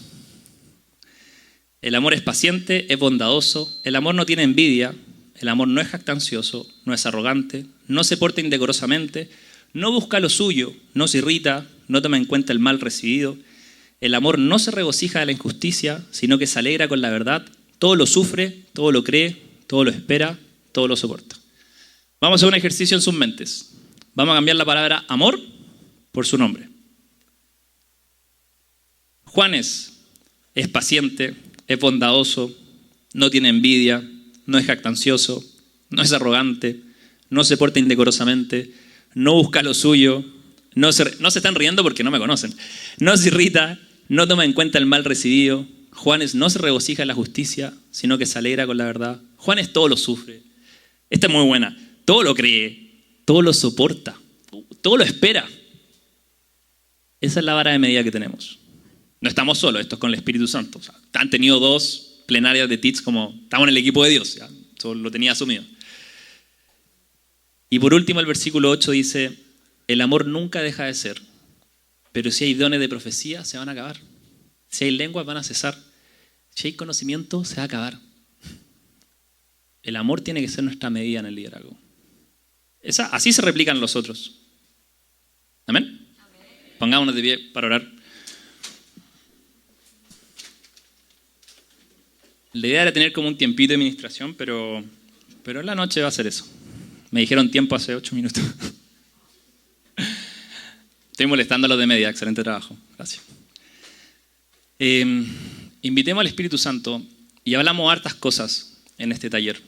Speaker 1: El amor es paciente, es bondadoso, el amor no tiene envidia, el amor no es jactancioso, no es arrogante, no se porta indecorosamente, no busca lo suyo, no se irrita, no toma en cuenta el mal recibido. El amor no se regocija de la injusticia, sino que se alegra con la verdad. Todo lo sufre, todo lo cree, todo lo espera, todo lo soporta. Vamos a hacer un ejercicio en sus mentes. Vamos a cambiar la palabra amor por su nombre. Juanes es paciente, es bondadoso, no tiene envidia, no es jactancioso, no es arrogante, no se porta indecorosamente, no busca lo suyo, no se están riendo porque no me conocen, no se irrita, no toma en cuenta el mal recibido. Juanes no se regocija en la justicia, sino que se alegra con la verdad. Juanes todo lo sufre. Esta es muy buena. Todo lo cree, todo lo soporta, todo lo espera. Esa es la vara de medida que tenemos. No estamos solos, esto es con el Espíritu Santo. O sea, han tenido 2 plenarias de TITS como estamos en el equipo de Dios. ¿Ya? Eso lo tenía asumido. Y por último el versículo 8 dice, el amor nunca deja de ser, pero si hay dones de profecía se van a acabar. Si hay lenguas van a cesar. Si hay conocimiento se va a acabar. El amor tiene que ser nuestra medida en el liderazgo. Así se replican los otros. ¿Amén? Pongámonos de pie para orar. La idea era tener como un tiempito de administración, pero en la noche va a ser eso. Me dijeron tiempo hace 8 minutos. Estoy molestando a los de media. Excelente trabajo. Gracias. Invitemos al Espíritu Santo y hablamos hartas cosas en este taller.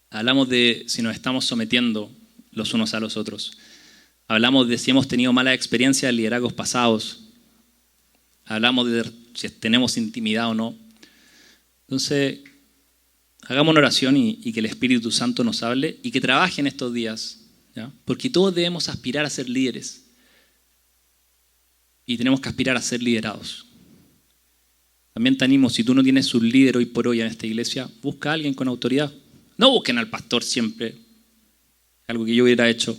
Speaker 1: Hablamos de si nos estamos sometiendo los unos a los otros. Hablamos de si hemos tenido malas experiencias en liderazgos pasados. Hablamos de si tenemos intimidad o no. Entonces, hagamos una oración y que el Espíritu Santo nos hable y que trabaje en estos días, ¿ya? Porque todos debemos aspirar a ser líderes y tenemos que aspirar a ser liderados. También te animo, si tú no tienes un líder hoy por hoy en esta iglesia, busca a alguien con autoridad. No busquen al pastor siempre, algo que yo hubiera hecho.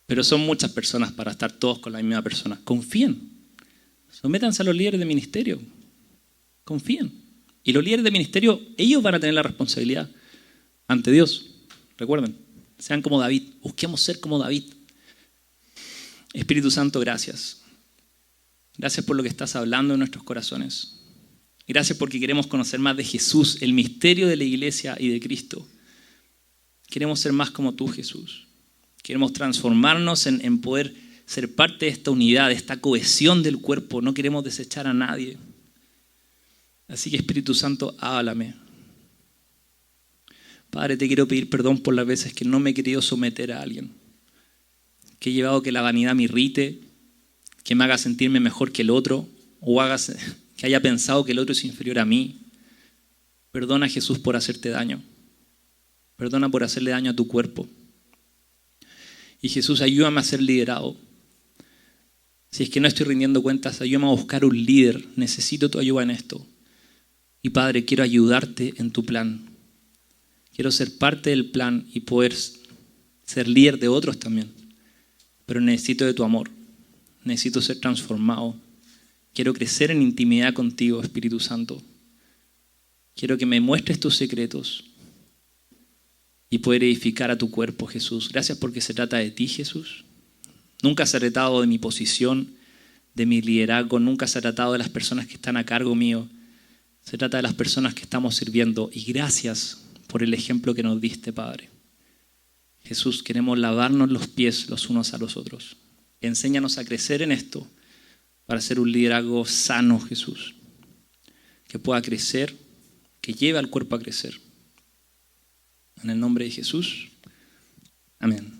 Speaker 1: Pero son muchas personas para estar todos con la misma persona. Confíen, sométanse a los líderes de ministerio. Confíen. Y los líderes de ministerio, ellos van a tener la responsabilidad ante Dios. Recuerden, sean como David. Busquemos ser como David. Espíritu Santo, gracias. Gracias por lo que estás hablando en nuestros corazones. Gracias porque queremos conocer más de Jesús, el misterio de la iglesia y de Cristo. Queremos ser más como tú, Jesús. Queremos transformarnos en poder ser parte de esta unidad, de esta cohesión del cuerpo. No queremos desechar a nadie. Así que Espíritu Santo, háblame. Padre, te quiero pedir perdón por las veces que no me he querido someter a alguien. Que he llevado que la vanidad me irrite, que me haga sentirme mejor que el otro, o que haya pensado que el otro es inferior a mí. Perdona, Jesús, por hacerte daño. Perdona por hacerle daño a tu cuerpo. Y Jesús, ayúdame a ser liderado. Si es que no estoy rindiendo cuentas, ayúdame a buscar un líder. Necesito tu ayuda en esto. Y Padre, quiero ayudarte en tu plan. Quiero ser parte del plan y poder ser líder de otros también. Pero necesito de tu amor. Necesito ser transformado. Quiero crecer en intimidad contigo, Espíritu Santo. Quiero que me muestres tus secretos y poder edificar a tu cuerpo, Jesús. Gracias porque se trata de ti, Jesús. Nunca se ha tratado de mi posición, de mi liderazgo. Nunca se ha tratado de las personas que están a cargo mío. Se trata de las personas que estamos sirviendo. Y gracias por el ejemplo que nos diste, Padre. Jesús, queremos lavarnos los pies los unos a los otros. Enséñanos a crecer en esto para ser un liderazgo sano, Jesús. Que pueda crecer, que lleve al cuerpo a crecer. En el nombre de Jesús. Amén.